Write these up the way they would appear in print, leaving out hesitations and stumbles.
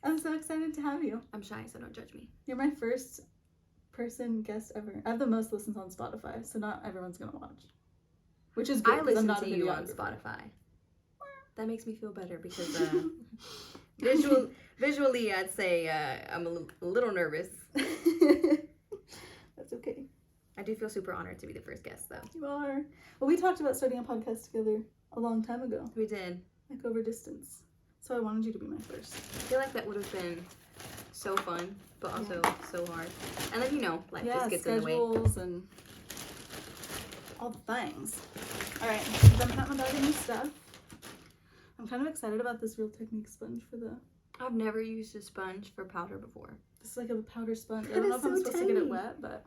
I'm so excited to have you. I'm shy, so don't judge me. You're my first person guest ever. I have the most listens on Spotify, so not everyone's gonna watch. Which is good. I I'm listen not to a you on videographer. Spotify. That makes me feel better because visually, I'd say I'm a little nervous. That's okay. I do feel super honored to be the first guest, though. You are. Well, we talked about starting a podcast together a long time ago. We did. Like over distance. So I wanted you to be my first. I feel like that would have been so fun, but also so hard. And then, life just gets in the way. Schedules and all the things. Alright, done counting my bag of new stuff. I'm kind of excited about this Real Technique sponge for the... I've never used a sponge for powder before. This is like a powder sponge. I That don't know is if I'm so supposed to get it tiny. wet, but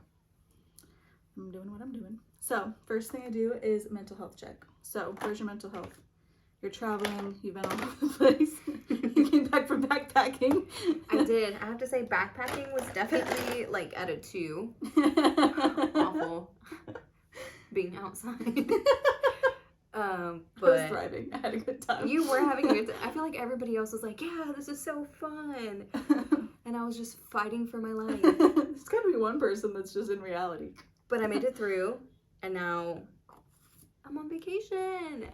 I'm doing what I'm doing. So, first thing I do is mental health check. So, where's your mental health? You're traveling, you've been all over the place. You came back from backpacking. I did. I have to say backpacking was definitely like at a 2. Awful. Being outside. I was But thriving. I had a good time. you were having a good time. I feel like everybody else was like, yeah, this is so fun. And I was just fighting for my life. There's gotta be one person that's just in reality. But I made it through, and now I'm on vacation.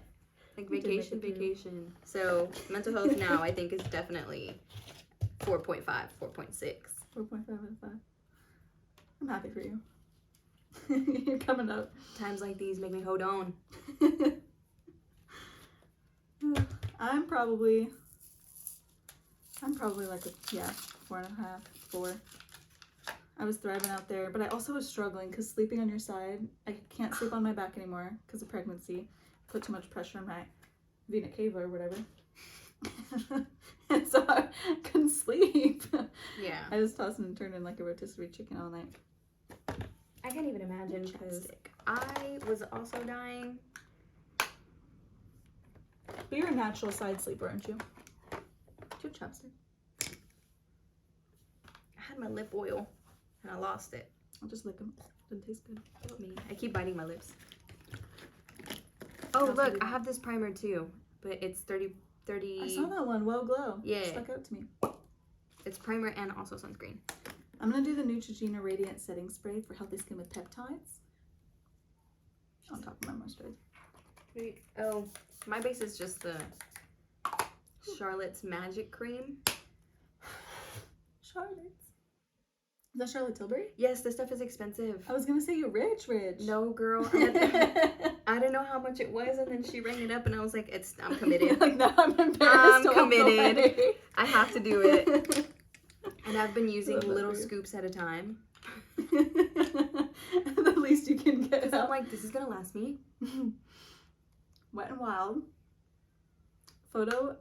Like You did make it vacation. So mental health now I think is definitely 4.5, 4.6. 4.5 out of 5. I'm happy for you. You're coming up. Times like these make me hold on. I'm probably like a 4.5, 4. I was thriving out there, but I also was struggling because sleeping on your side, I can't sleep on my back anymore because of pregnancy. Put too much pressure on my vena cava or whatever. And so I couldn't sleep. Yeah. I was tossing and turning like a rotisserie chicken all night. I can't even imagine because I was also dying. But you're a natural side sleeper, aren't you? Do you have chopstick? I had my lip oil and I lost it. I'll just lick them. Doesn't taste good. Me. I keep biting my lips. Oh, look, I have this primer too, but it's 30. I saw that one, Well Glow. Yeah. It stuck out to me. It's primer and also sunscreen. I'm going to do the Neutrogena Radiant Setting Spray for healthy skin with peptides. On top of my moisturizer. Wait, oh, my base is just the Charlotte's Magic Cream. Charlotte's. Is that Charlotte Tilbury? Yes, this stuff is expensive. I was going to say you're rich. No, girl. I didn't know how much it was, and then she rang it up, and I was like, I'm committed. Like, now I'm embarrassed. I'm to walk committed. away. I have to do it. And I've been using Love that little for you. scoops at a time. The least you can get. Because I'm like, this is going to last me. Wet n Wild. Photo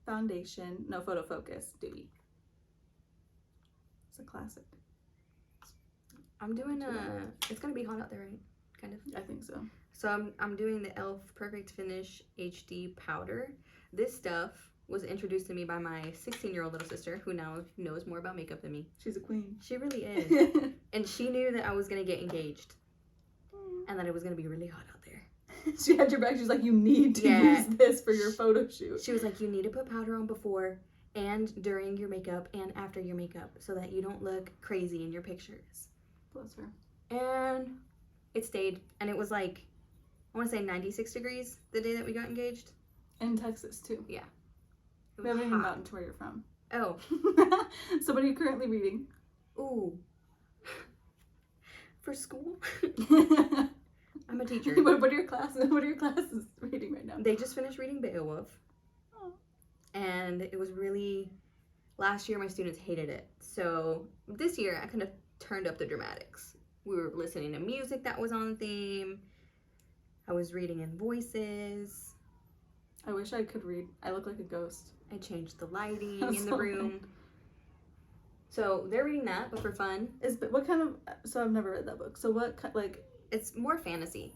Foundation. No, Photo Focus. Dewy. It's a classic. I'm doing it's going to be hot out there, right? Kind of. I think so. So I'm doing the e.l.f. Perfect Finish HD powder. This stuff was introduced to me by my 16-year-old little sister, who now knows more about makeup than me. She's a queen. She really is. And she knew that I was going to get engaged. And that it was going to be really hot out there. She had your back. She's like, you need to use this for your photo shoot. She was like, you need to put powder on before and during your makeup and after your makeup so that you don't look crazy in your pictures. Bless her. And it stayed. And it was like, I want to say 96 degrees the day that we got engaged. In Texas, too. Yeah. It We was haven't even hot. gotten to where you're from. Oh. So what are you currently reading? Ooh. For school? I'm a teacher. What are your classes reading right now? They just finished reading Beowulf. Oh. And it was really, last year my students hated it. So this year I kind of turned up the dramatics. We were listening to music that was on theme. I was reading in voices. I wish I could read. I look like a ghost. I changed the lighting That's in the so room. funny. So they're reading that, but for fun. What kind of, so I've never read that book. So what, like, It's more fantasy.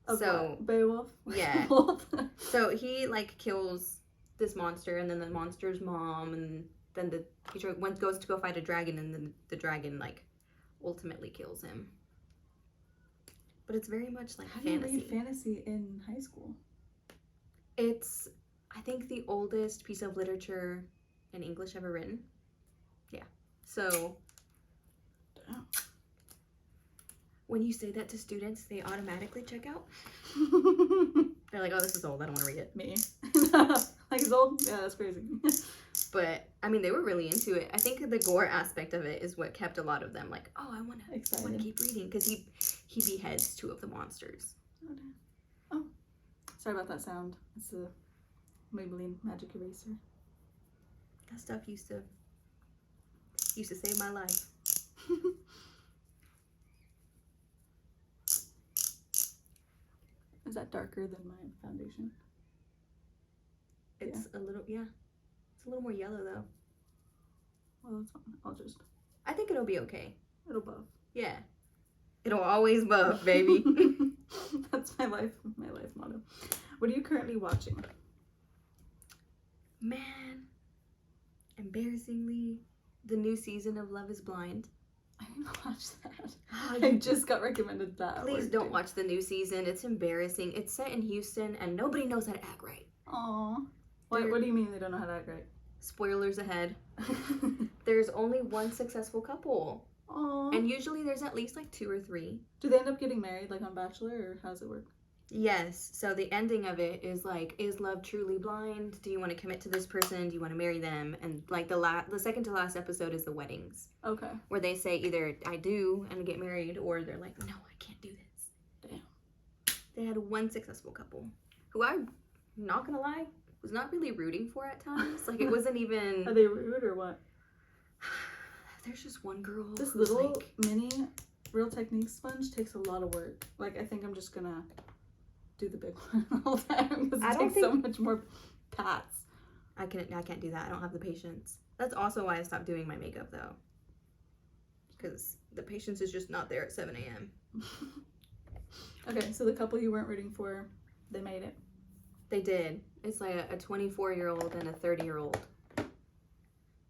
of So, what? Beowulf? yeah. Wolf? So he like kills this monster, and then the monster's mom, and then he goes to go fight a dragon, and then the dragon like ultimately kills him. But it's very much like How do you fantasy. read fantasy in high school? It's, I think, the oldest piece of literature in English ever written. Yeah. So when you say that to students, they automatically check out. They're like, oh, this is old. I don't want to read it. Me. Like, it's old? Yeah, that's crazy. But, I mean, they were really into it. I think the gore aspect of it is what kept a lot of them like, oh, I want to keep reading. Because he beheads 2 of the monsters. Oh, damn. Oh. Sorry about that sound. It's the Maybelline Magic Eraser. That stuff used to save my life. Is that darker than my foundation? It's a little, It's a little more yellow, though. Well, that's fine. I'll just... I think it'll be okay. It'll buff. Yeah. It'll always buff, baby. That's my life motto. What are you currently watching? Man. Embarrassingly, the new season of Love is Blind. I didn't watch that. I just got recommended that. Please don't watch the new season. It's embarrassing. It's set in Houston, and nobody knows how to act right. Aw. What do you mean they don't know how to act right? Spoilers ahead. There's only one successful couple. Aww. And usually there's at least like 2 or 3. Do they end up getting married like on Bachelor, or how does it work? Yes. So the ending of it is like, is love truly blind? Do you want to commit to this person? Do you want to marry them? And like the second to last episode is the weddings. Okay. Where they say either I do and get married, or they're like, no, I can't do this. Damn. They had one successful couple who I'm not gonna lie, was not really rooting for at times. Like, it wasn't even... Are they rude or what? There's just one girl. This little mini Real Technique sponge takes a lot of work. Like, I think I'm just gonna do the big one the whole time because it takes so much more pats. I can't do that. I don't have the patience. That's also why I stopped doing my makeup, though. Because the patience is just not there at 7 a.m. Okay, so the couple you weren't rooting for, they made it. They did. It's like a 24-year-old and a 30-year-old.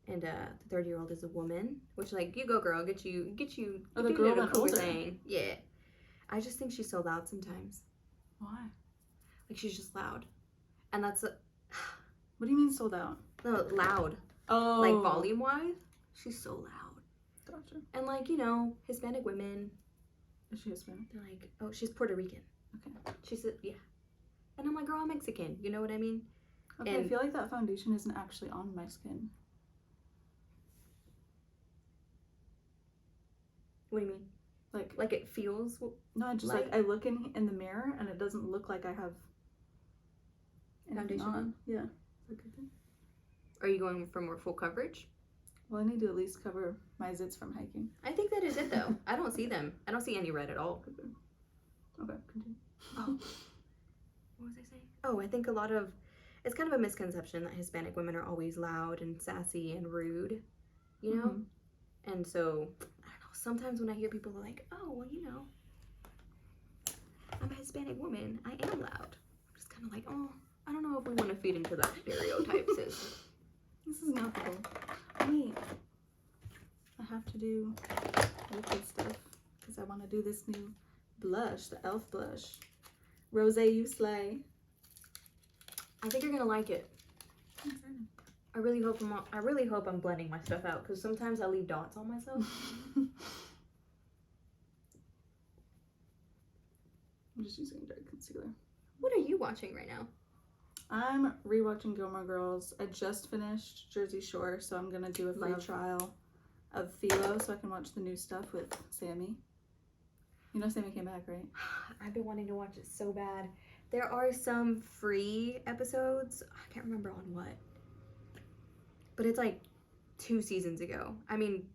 And the 30-year-old is a woman, which, like, you go, girl, get you. Oh, the girl went older. Thing. Yeah. I just think she's so loud sometimes. Why? Like, she's just loud. And that's What do you mean sold out? No, loud. Oh. Like, volume-wise, she's so loud. Gotcha. And, like, you know, Hispanic women. Is she Hispanic? They're like, oh, she's Puerto Rican. Okay. She said, yeah. And I'm like, girl, I'm Mexican. You know what I mean? Okay, And I feel like that foundation isn't actually on my skin. What do you mean? Like it feels... No, I just light? like, I look in the mirror and it doesn't look like I have foundation on. Yeah. Is that a good thing? Are you going for more full coverage? Well, I need to at least cover my zits from hiking. I think that is it, though. I don't see them. I don't see any red at all. Okay, continue. Oh. What was I saying? Oh, I think it's kind of a misconception that Hispanic women are always loud and sassy and rude, you know? Mm-hmm. And so, I don't know, sometimes when I hear people are like, oh, well, you know, I'm a Hispanic woman, I am loud. I'm just kind of like, oh, I don't know if we want to feed into that stereotype, sis. This is not the goal. Wait. I have to do liquid stuff because I want to do this new blush, the e.l.f. blush. Rose, you slay. I think you're gonna like it. I'm excited. I really hope I'm blending my stuff out, because sometimes I leave dots on myself. I'm just using a dark concealer. What are you watching right now? I'm rewatching Gilmore Girls. I just finished Jersey Shore, so I'm gonna do a free trial of Philo so I can watch the new stuff with Sammy. You know Sammy came back, right? I've been wanting to watch it so bad. There are some free episodes. I can't remember on what. But it's like 2 seasons ago. I mean,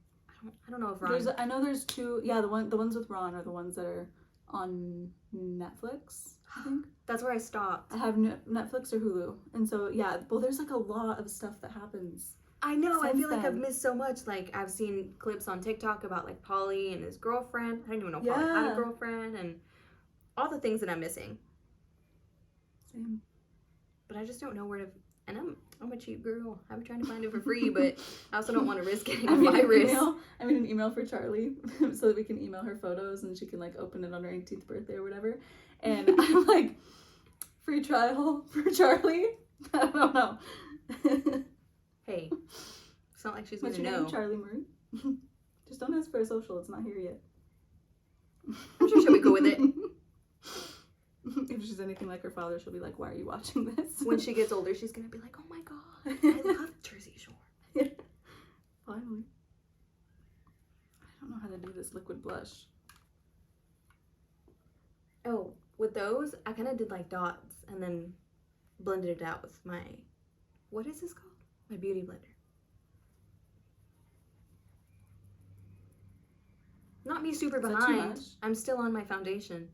I don't know if Ron... I know there's 2... Yeah, the ones with Ron are the ones that are on Netflix, I think. That's where I stopped. I have Netflix or Hulu. And so, yeah, well, there's like a lot of stuff that happens. I know. I feel like I've missed so much. Like, I've seen clips on TikTok about, like, Pauly and his girlfriend. I didn't even know Pauly had a girlfriend. And all the things that I'm missing. Same. But I just don't know where to... And I'm a cheap girl. I'm trying to find it for free, but I also don't want to risk getting a virus. I made an email for Charlie so that we can email her photos and she can, like, open it on her 18th birthday or whatever. And I'm like, free trial for Charlie? I don't know. Hey, it's not like she's What's gonna your know. name, Charlie Marie? Just don't ask for a social. It's not here yet. I'm sure she'll be cool with it. If she's anything like her father, she'll be like, "Why are you watching this?" When she gets older, she's gonna be like, "Oh my god, I love Jersey Shore." Yeah. Finally. I don't know how to do this liquid blush. Oh, with those, I kind of did like dots and then blended it out with my, what is this called? My beauty blender. Not me super Is that too behind. much? I'm still on my foundation.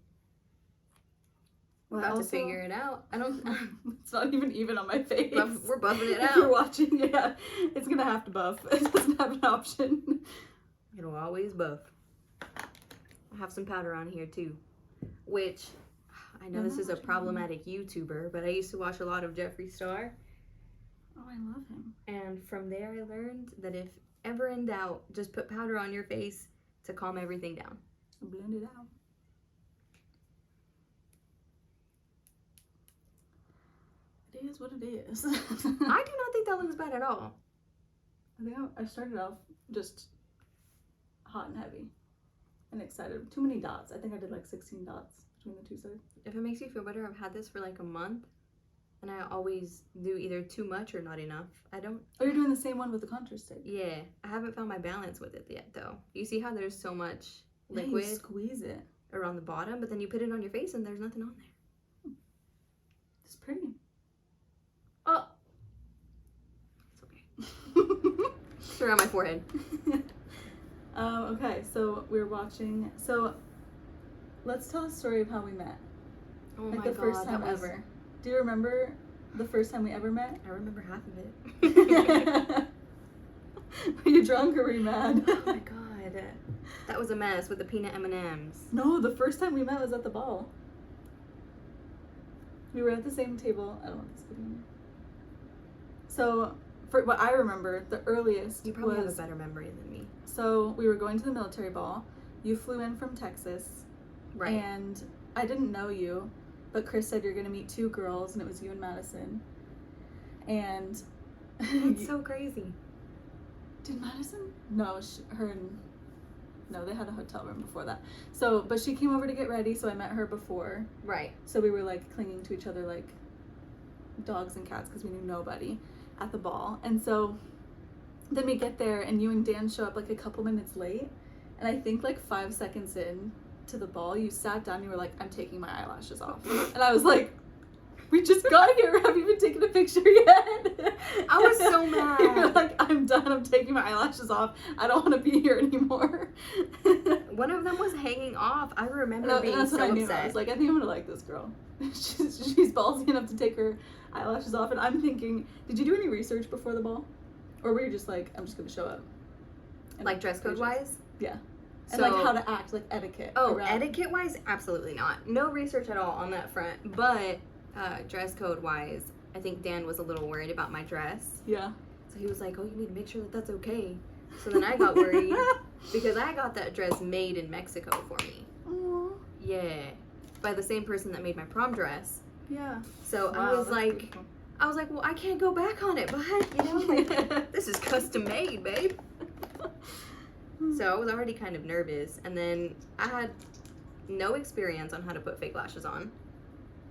We're Well, about also- to figure it out. I don't. It's not even on my face. We're buffing it If you're out. watching, yeah, it's gonna have to buff. It doesn't have an option. It'll always buff. I have some powder on here too, which I know I'm this not is a watching problematic YouTuber, but I used to watch a lot of Jeffree Star, Oh, I love him. and from there I learned that if ever in doubt, just put powder on your face to calm everything down. Blend it out. It is what it is. I do not think that looks bad at all. I think I started off just hot and heavy and excited. Too many dots. I think I did like 16 dots between the two sides. If it makes you feel better, I've had this for like a month, and I always do either too much or not enough. I don't. Oh, you're doing the same one with the contour stick. Yeah, I haven't found my balance with it yet though. You see how there's so much Yeah, you liquid squeeze it. around the bottom, but then you put it on your face and there's nothing on there. It's pretty. Oh, it's okay. It's around my forehead. Okay, so we're watching. So let's tell a story of how we met. Oh Like my the god, first time that was, ever. Do you remember the first time we ever met? I remember half of it. Were you drunk or were you mad? Oh my god, that was a mess with the peanut M&Ms. No, the first time we met was at the ball. We were at the same table. I don't want this video. So, for what I remember, the earliest You probably was have a better memory than me. so we were going to the military ball. You flew in from Texas, Right. and I didn't know you, but Chris said you're gonna meet two girls, and it was you and Madison. And It's so crazy. did Madison? No, her and no, they had a hotel room before that. So, but she came over to get ready, so I met her before. Right. So we were like clinging to each other like dogs and cats because we knew nobody at the ball. And so then we get there and you and Dan show up like a couple minutes late. And I think like 5 seconds in to the ball, you sat down, you were like, "I'm taking my eyelashes off." And I was like, "We just got here. Have you even taken a picture yet?" I was so mad. You were like, "I'm done. I'm taking my eyelashes off. I don't want to be here anymore." One of them was hanging off. I remember being that's so what I knew. upset. I was like, I think I'm gonna like this girl. she's ballsy enough to take her eyelashes off, and I'm thinking, did you do any research before the ball, or were you just like, I'm just gonna show up? And like dress code wise? Yeah. And So, like how to act, like etiquette. oh, around- etiquette wise, absolutely not. No research at all on that front. But dress code wise, I think Dan was a little worried about my dress. Yeah. So he was like, "Oh, you need to make sure that that's okay." So then I got worried because I got that dress made in Mexico for me. Aw. Yeah, by the same person that made my prom dress. Yeah. So Wow, I was like, well, I can't go back on it, but you know, like this is custom made, babe. So I was already kind of nervous, and then I had no experience on how to put fake lashes on.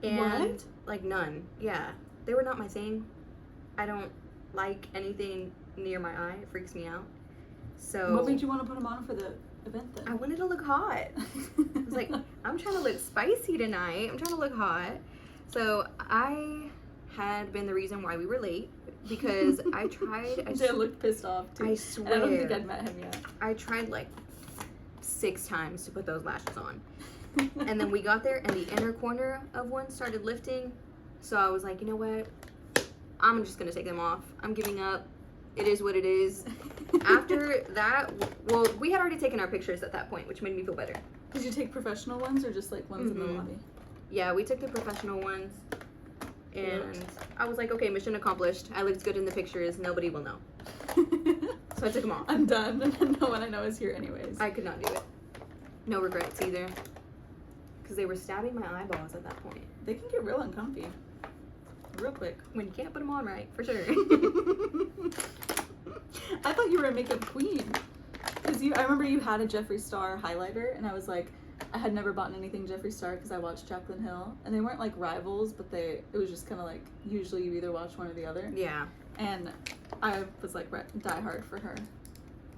And What? like none. Yeah. They were not my thing. I don't like anything near my eye. It freaks me out. So What made you want to put them on for the event then? I wanted to look hot. I was like, I'm trying to look spicy tonight. I'm trying to look hot. So I had been the reason why we were late because I tried. Dan looked pissed off too. I And I don't think swear. I'd met him yet. I tried like 6 times to put those lashes on. And then we got there and the inner corner of one started lifting. So I was like, you know what? I'm just going to take them off. I'm giving up. It is what it is. After that, well, we had already taken our pictures at that point, which made me feel better. Did you take professional ones or just like ones in the Mhm. lobby? Yeah, we took the professional ones. And I was like, okay, mission accomplished. I looked good in the pictures. Nobody will know. So I took them off. I'm done. No one I know is here anyways. I could not do it. No regrets either. Because they were stabbing my eyeballs at that point. They can get real uncomfy. real quick. When you can't put them on right, for sure. I thought you were a makeup queen. Because I remember you had a Jeffree Star highlighter, and I was like, I had never bought anything Jeffree Star because I watched Jaclyn Hill, and they weren't like rivals, but it was just kind of like, usually you either watch one or the other. Yeah. And I was like die hard for her.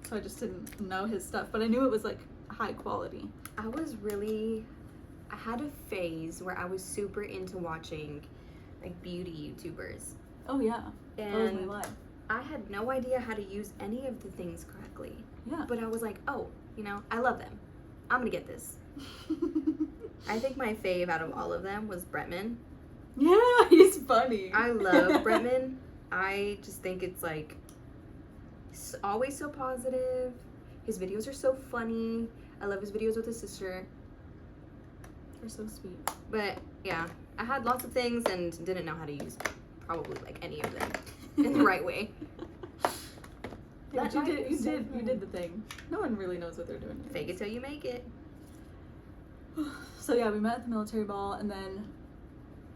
So I just didn't know his stuff, but I knew it was like high quality. I had a phase where I was super into watching like beauty YouTubers. Oh yeah, that was my And life. I had no idea how to use any of the things correctly. Yeah. But I was like, oh, I love them. I'm gonna get this. I think my fave out of all of them was Bretman. Yeah, he's funny. I love Bretman. I just think it's like always so positive. His videos are so funny. I love his videos with his sister. They're so sweet. But yeah, I had lots of things and didn't know how to use probably like any of them in the right way. Yeah, That you night was so did fun. the thing. No one really knows what they're doing. Fake it till you make it. So yeah, we met at the military ball, and then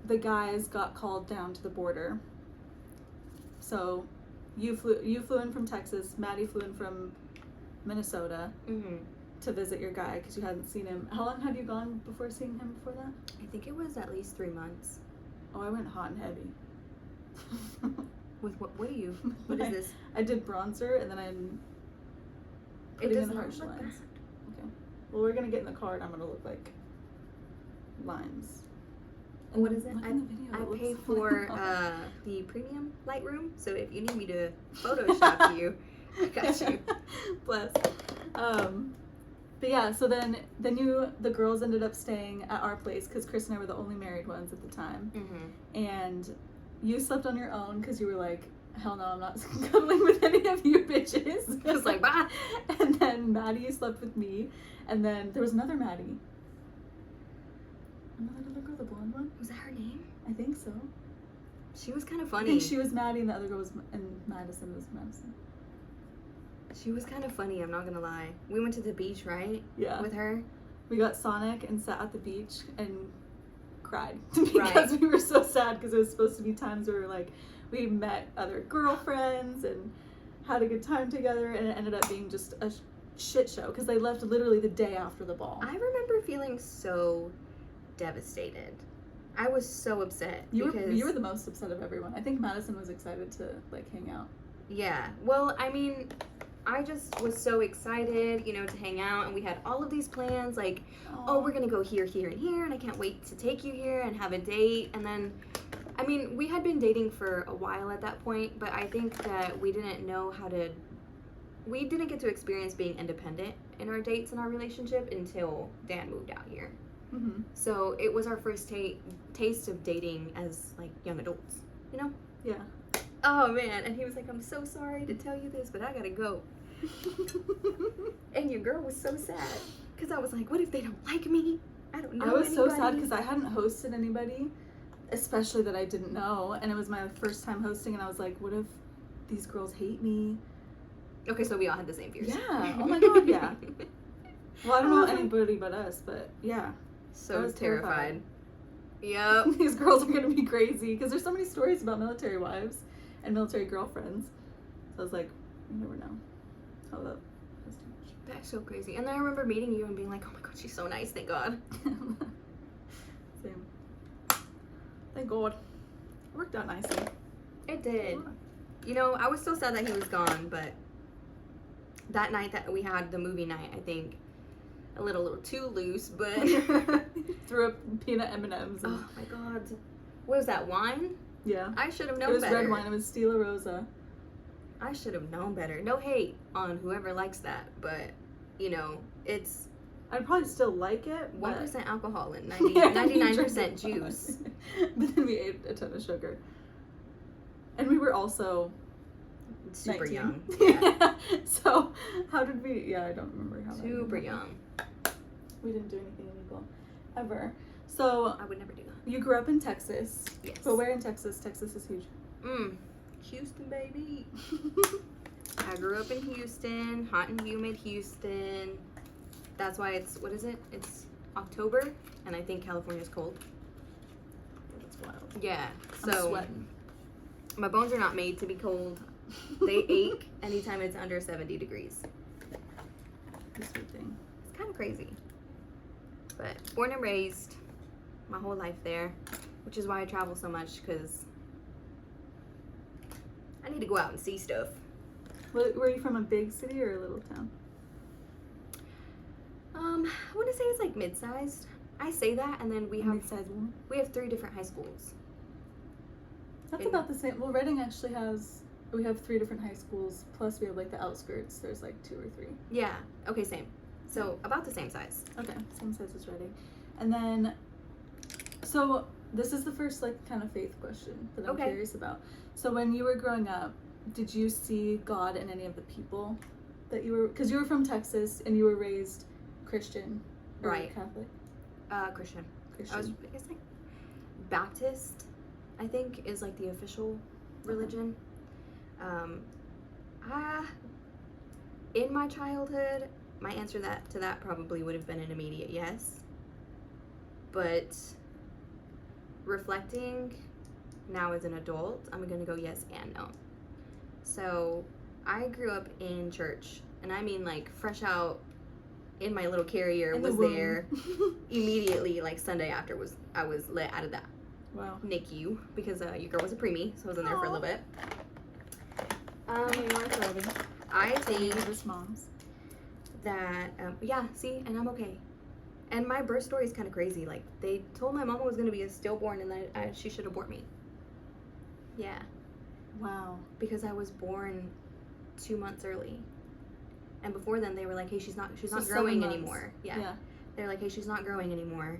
the guys got called down to the border. So you flew in from Texas. Maddie flew in from Minnesota Mm-hmm. to visit your guy because you hadn't seen him. How long had you gone before seeing him before that? I think it was at least 3 months. Oh, I went hot and heavy. With what is this? I did bronzer, and then I'm It putting does in not harsh look lines. bad. Okay. Well, we're gonna get in the car, and I'm gonna look like lines. And What is it? look in the video, I it looks pay like- for the premium Lightroom, so if you need me to Photoshop you, I got you. Bless. But yeah, so then the girls ended up staying at our place because Chris and I were the only married ones at the time. Mm-hmm. And you slept on your own because you were like, hell no, I'm not cuddling with any of you bitches. I was like, bye. And then Maddie slept with me. And then there was another Maddie. Another girl, the blonde one? Was that her name? I think so. She was kind of I funny. think she was Maddie and the other girl was, and Madison was Madison. She was kind of funny, I'm not gonna lie. We went to the beach, right? Yeah. With her. We got Sonic and sat at the beach and cried because we were so sad because it was supposed to be times where we met other girlfriends and had a good time together, and it ended up being just a shit show because they left literally the day after the ball. I remember feeling so devastated. I was so upset You because were the most upset of everyone. I think Madison was excited to hang out. yeah. Well, I mean, I just was so excited, to hang out, and we had all of these plans, like, oh, we're gonna go here, here, and here, and I can't wait to take you here and have a date. And then, I mean, we had been dating for a while at that point, but I think that we didn't get to experience being independent in our dates and our relationship until Dan moved out here. Mm-hmm. So it was our first taste of dating as like young adults, Yeah. Oh man, and he was like, I'm so sorry to tell you this, but I gotta go. And your girl was so sad because I was like, what if they don't like me? I don't know. I was so sad anybody. because I hadn't hosted anybody, especially that I didn't know, and it was my first time hosting, and I was like, what if these girls hate me? Okay, so we all had the same fears. Yeah. Oh my god, yeah. Well, I don't know was like- anybody but us, but yeah. I So was terrified. Yep. These girls are gonna be crazy because there's so many stories about military wives and military girlfriends. So I was like, you never know. Oh, that was too That's so crazy. And then I remember meeting you and being like, oh my god, she's so nice, thank God. much. Same. Thank God. It worked out nicely. It did. I was so sad that he was gone, but that night that we had the movie night, I think a little too loose, but Threw up peanut M&Ms. oh my god. What was that, wine? Yeah. I should have It known was better. red wine. It was Stila Rosa. I should have known better. No hate on whoever likes that, but it's I'd probably still like it. 1% alcohol and Yeah, 99% juice. But then we ate a ton of sugar. And we were also Super 19. young. Yeah. So how did we? Yeah, I don't remember how. Super young. We didn't do anything illegal, ever. So I would never do that. you grew up in Texas. Yes. But where in Texas? Texas is huge. Houston, baby. I grew up in Houston, hot and humid Houston. That's why it's October, and I think California's cold. That's wild. Yeah. I'm So sweating. my bones are not made to be cold. They ache anytime it's under 70 degrees. This weird thing. It's kind of crazy. But born and raised my whole life there, which is why I travel so much, because I need to go out and see stuff. Were you from a big city or a little town? I want to say it's like mid-sized. I say that, and then we have Mid-sized one. 3 different high schools. That's in- about the same. Well, Reading actually has. We have 3 different high schools. Plus, we have like the outskirts. There's like 2 or 3. Yeah. Okay. Same. So about the same size. Okay, same size as Reading. And then, so this is the first like kind of faith question that I'm Okay. curious about. So when you were growing up, did you see God in any of the people that you were? Because you were from Texas and you were raised Christian, or Right. Catholic. Christian. Christian. It's like Baptist, I think, is like the official religion. In my childhood, my answer to that probably would have been an immediate yes. But reflecting now as an adult, I'm gonna go yes and no. So I grew up in church, and I mean like fresh out in my little carrier, In the was womb. there immediately. Like Sunday after I was let out of that Wow. NICU because your girl was a preemie, so I was in there for a little bit. Okay, you are thriving. I think Nervous moms. that yeah, see, and I'm okay. And my birth story is kind of crazy. Like they told my mama was gonna be a stillborn, and that she should abort me. Yeah, Wow. because I was born 2 months early. And before then, they were like, "Hey, she's not So 7 growing months. anymore." Yeah. Yeah. They're like, "Hey, she's not growing anymore.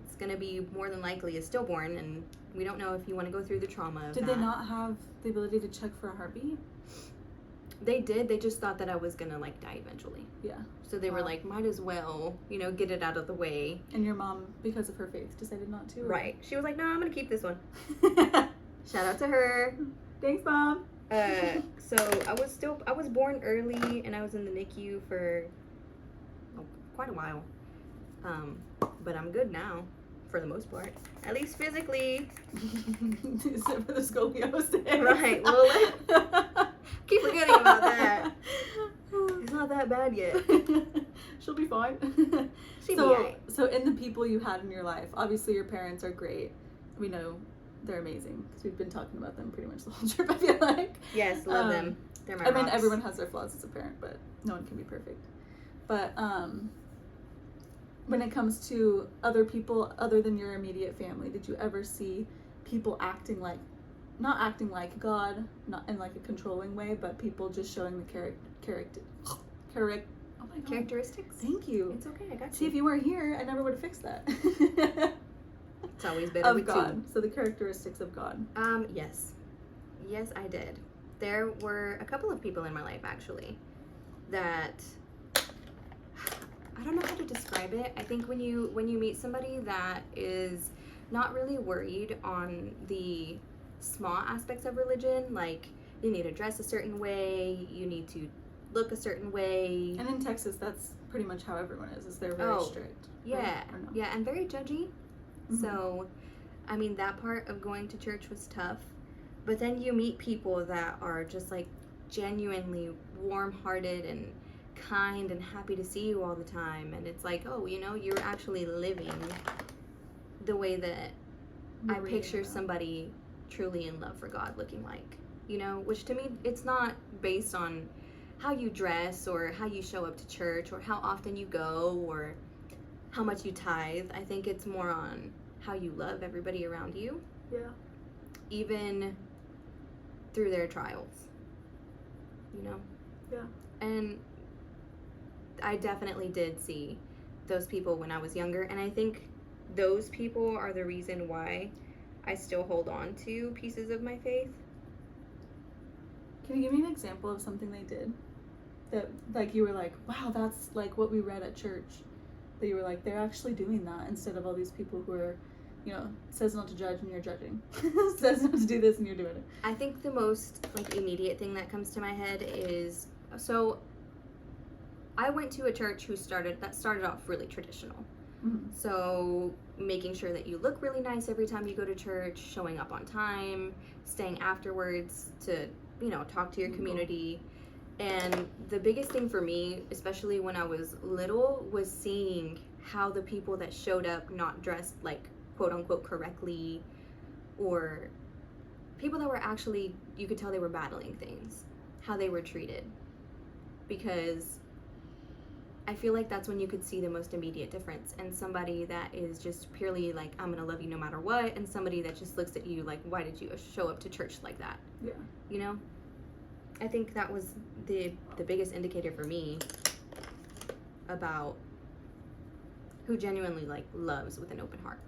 It's gonna be more than likely a stillborn, and we don't know if you want to go through the trauma of Did that." they not have the ability to check for a heartbeat? They did. They just thought that I was gonna like die eventually. Yeah. So they were Wow. like, "Might as well, get it out of the way." And your mom, because of her faith, decided not to? or- Right. She was like, "No, I'm gonna keep this one." Shout out to her. Thanks, Mom. So I was born early, and I was in the NICU for quite a while. But I'm good now, for the most part. At least physically. Except for the scoliosis. Right, well, keep forgetting about that. It's not that bad yet. She'll be fine. She'll be so, alright. so in the people you had in your life, obviously your parents are great. We know they're amazing because we've been talking about them pretty much the whole trip, I feel like. Yes, love them. They're my I mean, rocks. everyone has their flaws as a parent, but no one can be perfect. But when it comes to other people other than your immediate family, did you ever see people not acting like God, not in like a controlling way, but people just showing the oh my God. Characteristics? Thank you. It's okay, I got See, you. if you weren't here, I never would have fixed that. It's always better Of with God. So the characteristics of God. Yes. Yes, I did. There were a couple of people in my life, actually, that I don't know how to describe it. I think when you meet somebody that is not really worried on the small aspects of religion, like you need to dress a certain way, you need to look a certain way. And in Texas, that's pretty much how everyone is they're very strict. Yeah, right? Or no? yeah, and very judgy. Mhm. So, I mean, that part of going to church was tough. But then you meet people that are just like genuinely warm-hearted and kind and happy to see you all the time. And it's like, oh, you're actually living the way that You're I reading picture about. somebody truly in love for God looking like. Which to me, it's not based on how you dress or how you show up to church or how often you go or how much you tithe. I think it's more on how you love everybody around you, Yeah. even through their trials. Yeah. And I definitely did see those people when I was younger, and I think those people are the reason why I still hold on to pieces of my faith. Can you give me an example of something they did that, like, you were like, wow, that's like what we read at church? That you were like, they're actually doing that instead of all these people who are, says not to judge and you're judging. Says not to do this and you're doing it. I think the most immediate thing that comes to my head is, so I went to a church that started off really traditional. Mm-hmm. So making sure that you look really nice every time you go to church, showing up on time, staying afterwards to, you know, talk to your community. And the biggest thing for me, especially when I was little, was seeing how the people that showed up not dressed like quote unquote correctly, or people that were actually, you could tell they were battling things, how they were treated. Because I feel like that's when you could see the most immediate difference. And somebody that is just purely like, I'm gonna love you no matter what, and somebody that just looks at you like, why did you show up to church like that? Yeah. You know? I think that was the biggest indicator for me about who genuinely like loves with an open heart.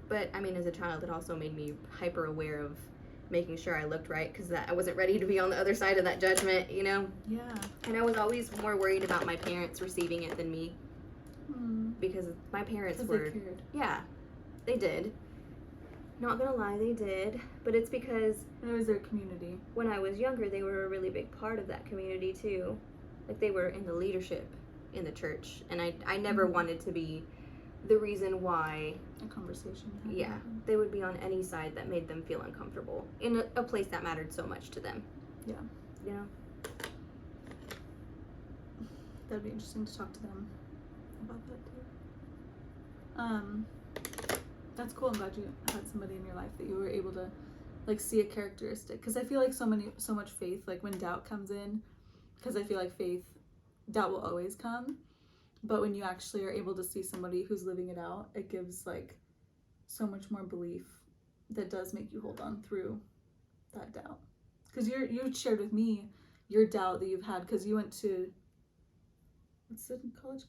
But I mean, as a child, it also made me hyper aware of making sure I looked right, because I wasn't ready to be on the other side of that judgment, you know? Yeah. And I was always more worried about my parents receiving it than me, because my parents were, they cared. yeah, they did. Not gonna lie, they did. But it's because It was their community. when I was younger, they were a really big part of that community too. Like, they were in the leadership in the church, and I never wanted to be the reason why A conversation. yeah, they would be on any side that made them feel uncomfortable in a place that mattered so much to them. Yeah. You know? That'd be interesting to talk to them about that too. That's cool. I'm glad you had somebody in your life that you were able to like see a characteristic, because I feel like so much faith, like when doubt comes in, because I feel like doubt will always come, but when you actually are able to see somebody who's living it out, it gives like so much more belief that does make you hold on through that doubt. Because you shared with me your doubt that you've had, because you went to, what's the college?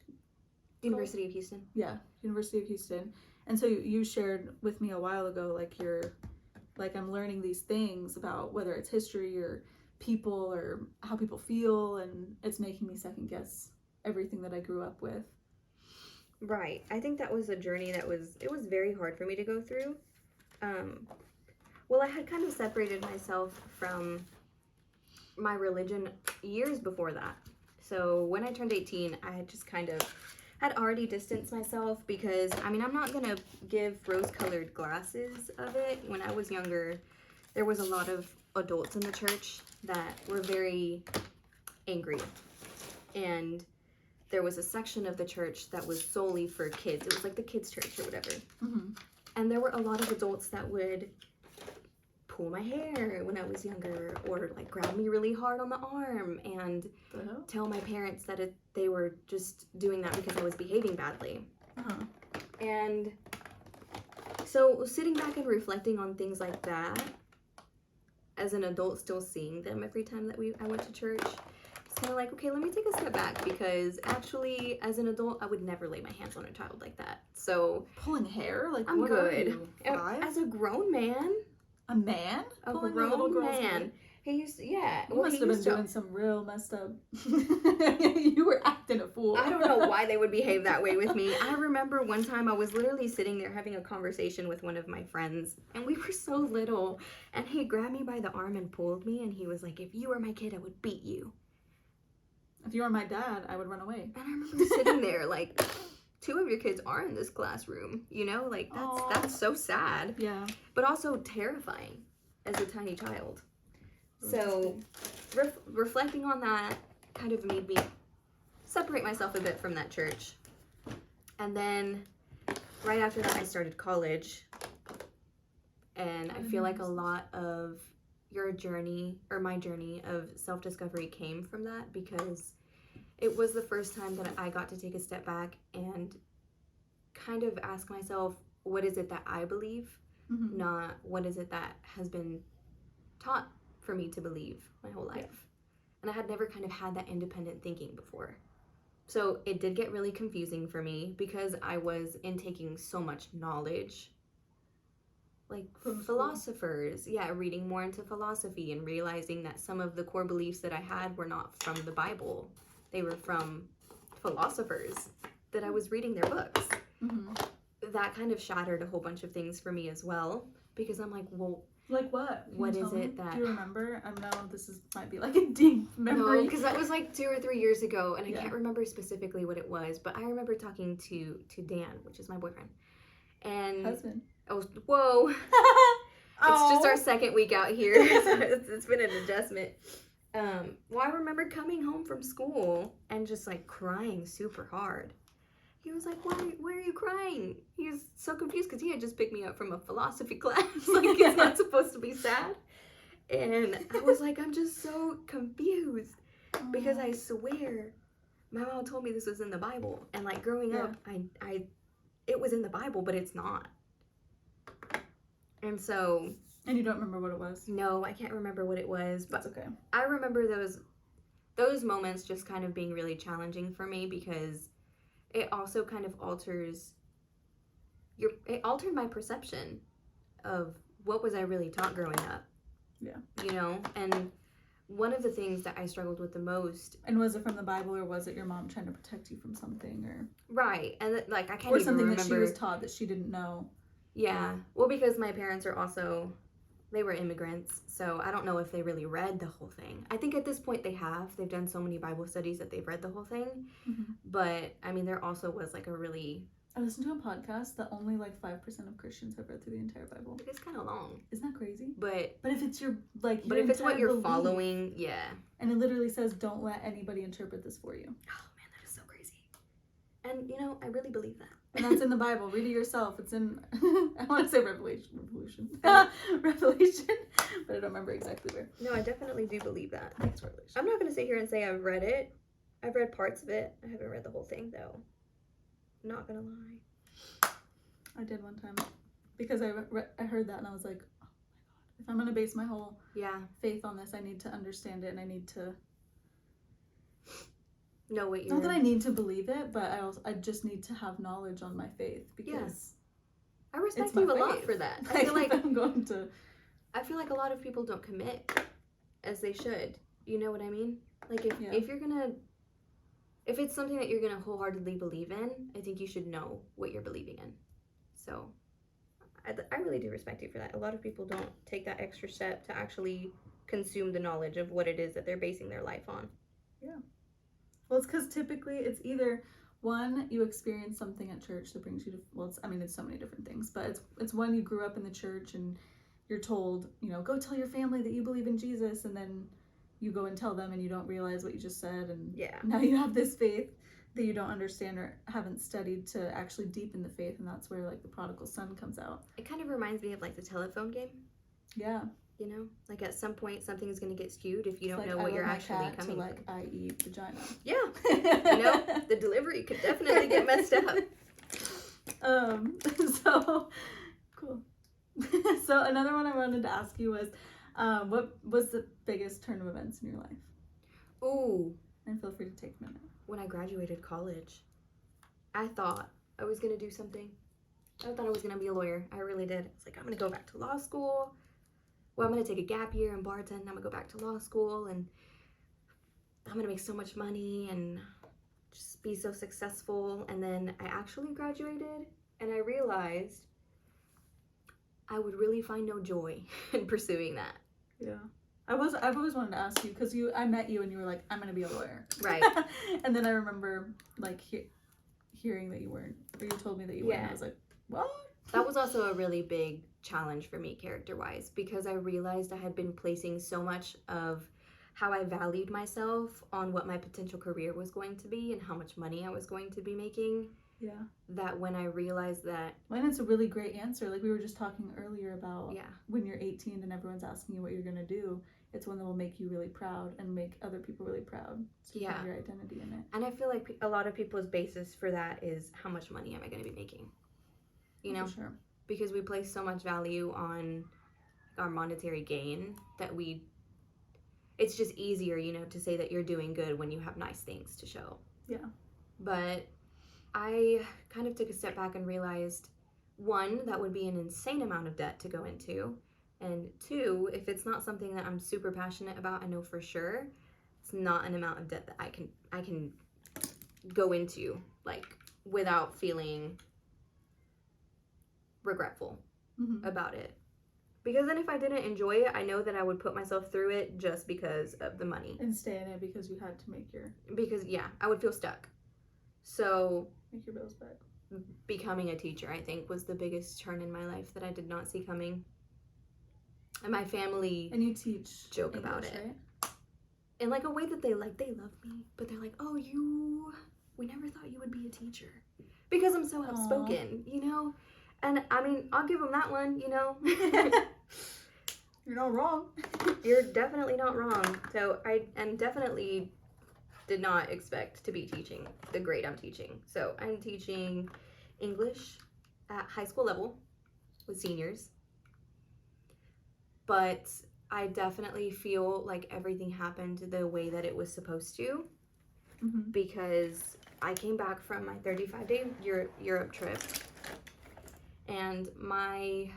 University of Houston. Yeah, University of Houston. And so you shared with me a while ago, like I'm learning these things about whether it's history or people or how people feel, and it's making me second guess everything that I grew up with. Right. I think that was a journey it was very hard for me to go through. Well, I had kind of separated myself from my religion years before that. So when I turned 18, I had just kind of had already distanced myself, because, I mean, I'm not going to give rose-colored glasses of it. When I was younger, there was a lot of adults in the church that were very angry. And there was a section of the church that was solely for kids. It was like the kids' church or whatever. Mm-hmm. And there were a lot of adults that would pull my hair when I was younger, or like grab me really hard on the arm and tell my parents that they were just doing that because I was behaving badly. Uh-huh. And so sitting back and reflecting on things like that, as an adult still seeing them every time that I went to church, it's kind of like, okay, let me take a step back, because actually as an adult I would never lay my hands on a child like that. So Pulling hair? Like, I'm what good. Are you, 5? As a grown man. A man? A Pulling a little grown girl's man. hair? He used to, yeah. You must have been doing some real messed up. You were acting a fool. I don't know why they would behave that way with me. I remember one time I was literally sitting there having a conversation with one of my friends, and we were so little, and he grabbed me by the arm and pulled me, and he was like, if you were my kid, I would beat you. If you were my dad, I would run away. And I remember sitting there like, 2 of your kids are in this classroom, you know? Like, that's so sad. Yeah. But also terrifying as a tiny child. So, reflecting on that kind of made me separate myself a bit from that church. And then, right after that, I started college. And I feel like a lot of your journey, or my journey of self-discovery came from that, because it was the first time that I got to take a step back and kind of ask myself, what is it that I believe? Mm-hmm. Not what is it that has been taught for me to believe my whole life. Yeah. And I had never kind of had that independent thinking before. So it did get really confusing for me, because I was intaking so much knowledge. Like philosophers, reading more into philosophy and realizing that some of the core beliefs that I had were not from the Bible. They were from philosophers that I was reading their books. Mm-hmm. That kind of shattered a whole bunch of things for me as well, because I'm like, well, Like what? Can What you is tell me? it that... Do you remember? I know might be like a deep memory. No, because that was like 2 or 3 years ago, and I Yeah. can't remember specifically what it was, but I remember talking to Dan, which is my boyfriend. And Husband. oh, whoa. It's just our second week out here, so it's been an adjustment. Well, I remember coming home from school and just like crying super hard. He was like, why are you crying? He was so confused because he had just picked me up from a philosophy class. Like, it's not supposed to be sad. And I was like, I'm just so confused because I swear my mom told me this was in the Bible. And like growing up, it was in the Bible, but it's not. And so... And you don't remember what it was? No, I can't remember what it was. But that's okay. I remember those moments just kind of being really challenging for me because it also kind of it altered my perception of what was I really taught growing up. Yeah. You know? And one of the things that I struggled with the most... And was it from the Bible, or was it your mom trying to protect you from something? Or Right. And like, I can't or even something remember... that she was taught that she didn't know. Yeah. Well, because my parents are also... They were immigrants, so I don't know if they really read the whole thing. I think at this point they have. They've done so many Bible studies that they've read the whole thing. Mm-hmm. But, I mean, there also was like a really... I listened to a podcast that only like 5% of Christians have read through the entire Bible. It's kind of long. Isn't that crazy? But if it's your But if it's what you're following, yeah. And it literally says, don't let anybody interpret this for you. Oh man, that is so crazy. And you know, I really believe that. And that's in the Bible. Read it yourself. It's in, I want to say Revelation, Revelation, but I don't remember exactly where. No, I definitely do believe that. I think it's Revelation. I'm not going to sit here and say I've read it. I've read parts of it. I haven't read the whole thing, though. Not going to lie. I did one time. Because I heard that and I was like, oh my God. If I'm going to base my whole faith on this, I need to understand it and I need to... know what you're... Not that I need to believe it, but I just need to have knowledge on my faith because I respect you a lot for that. I feel like I'm going to... I feel like a lot of people don't commit as they should. You know what I mean? Like if you're gonna... If it's something that you're gonna wholeheartedly believe in, I think you should know what you're believing in. So I really do respect you for that. A lot of people don't take that extra step to actually consume the knowledge of what it is that they're basing their life on. Yeah. Well, it's because typically it's either one, you experience something at church that brings you to, well, it's so many different things, but it's one, you grew up in the church and you're told, go tell your family that you believe in Jesus, and then you go and tell them and you don't realize what you just said, and now you have this faith that you don't understand or haven't studied to actually deepen the faith, and that's where like the prodigal son comes out. It kind of reminds me of like the telephone game. Yeah. Like at some point something is going to get skewed if you don't like, know what you're actually coming to, like, i.e. vagina. Yeah. The delivery could definitely get messed up. So cool. So another one I wanted to ask you was, what was the biggest turn of events in your life? Ooh. And feel free to take a minute. When I graduated college, I thought I was going to do something. I thought I was going to be a lawyer. I really did. It's like, I'm going to go back to law school. Well, I'm going to take a gap year and bartend. I'm going to go back to law school, and I'm going to make so much money and just be so successful. And then I actually graduated, and I realized I would really find no joy in pursuing that. Yeah. I've always wanted to ask you, because I met you and you were like, I'm going to be a lawyer. Right. And then I remember like hearing that you weren't, or you told me that you weren't. And I was like, what? That was also a really big challenge for me character-wise, because I realized I had been placing so much of how I valued myself on what my potential career was going to be and how much money I was going to be making. Yeah. That when I realized that... Well, and it's a really great answer. Like we were just talking earlier about when you're 18 and everyone's asking you what you're going to do, it's one that will make you really proud and make other people really proud. So you have your identity in it. And I feel like a lot of people's basis for that is how much money am I going to be making? For sure. Because we place so much value on our monetary gain that it's just easier, to say that you're doing good when you have nice things to show. Yeah. But I kind of took a step back and realized, one, that would be an insane amount of debt to go into. And two, if it's not something that I'm super passionate about, I know for sure it's not an amount of debt that I can go into, like, without feeling regretful about it. Because then if I didn't enjoy it, I know that I would put myself through it just because of the money. And stay in it because you had to make your... Because, yeah, I would feel stuck. So... Make your bills back. Becoming a teacher, I think, was the biggest turn in my life that I did not see coming. And my family... And you teach joke English, about it. Right? In, like, a way that they love me. But they're like, oh, we never thought you would be a teacher. Because I'm so outspoken, you know? And, I mean, I'll give them that one, you know? You're not wrong. You're definitely not wrong. So, I definitely did not expect to be teaching the grade I'm teaching. So, I'm teaching English at high school level with seniors. But I definitely feel like everything happened the way that it was supposed to. Mm-hmm. Because I came back from my 35-day Europe trip. And my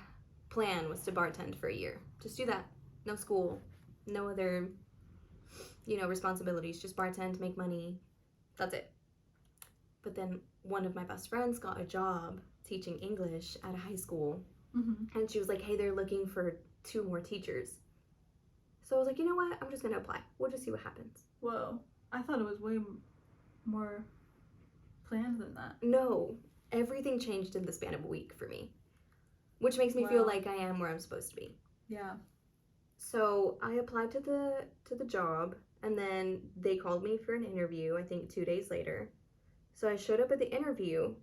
plan was to bartend for a year. Just do that. No school. No other, responsibilities. Just bartend, make money. That's it. But then one of my best friends got a job teaching English at a high school. Mm-hmm. And she was like, hey, they're looking for 2 more teachers. So I was like, you know what? I'm just going to apply. We'll just see what happens. Whoa. I thought it was way more planned than that. No. Everything changed in the span of a week for me, which makes me feel like I am where I'm supposed to be. Yeah. So I applied to the job, and then they called me for an interview, I think 2 days later. So I showed up at the interview,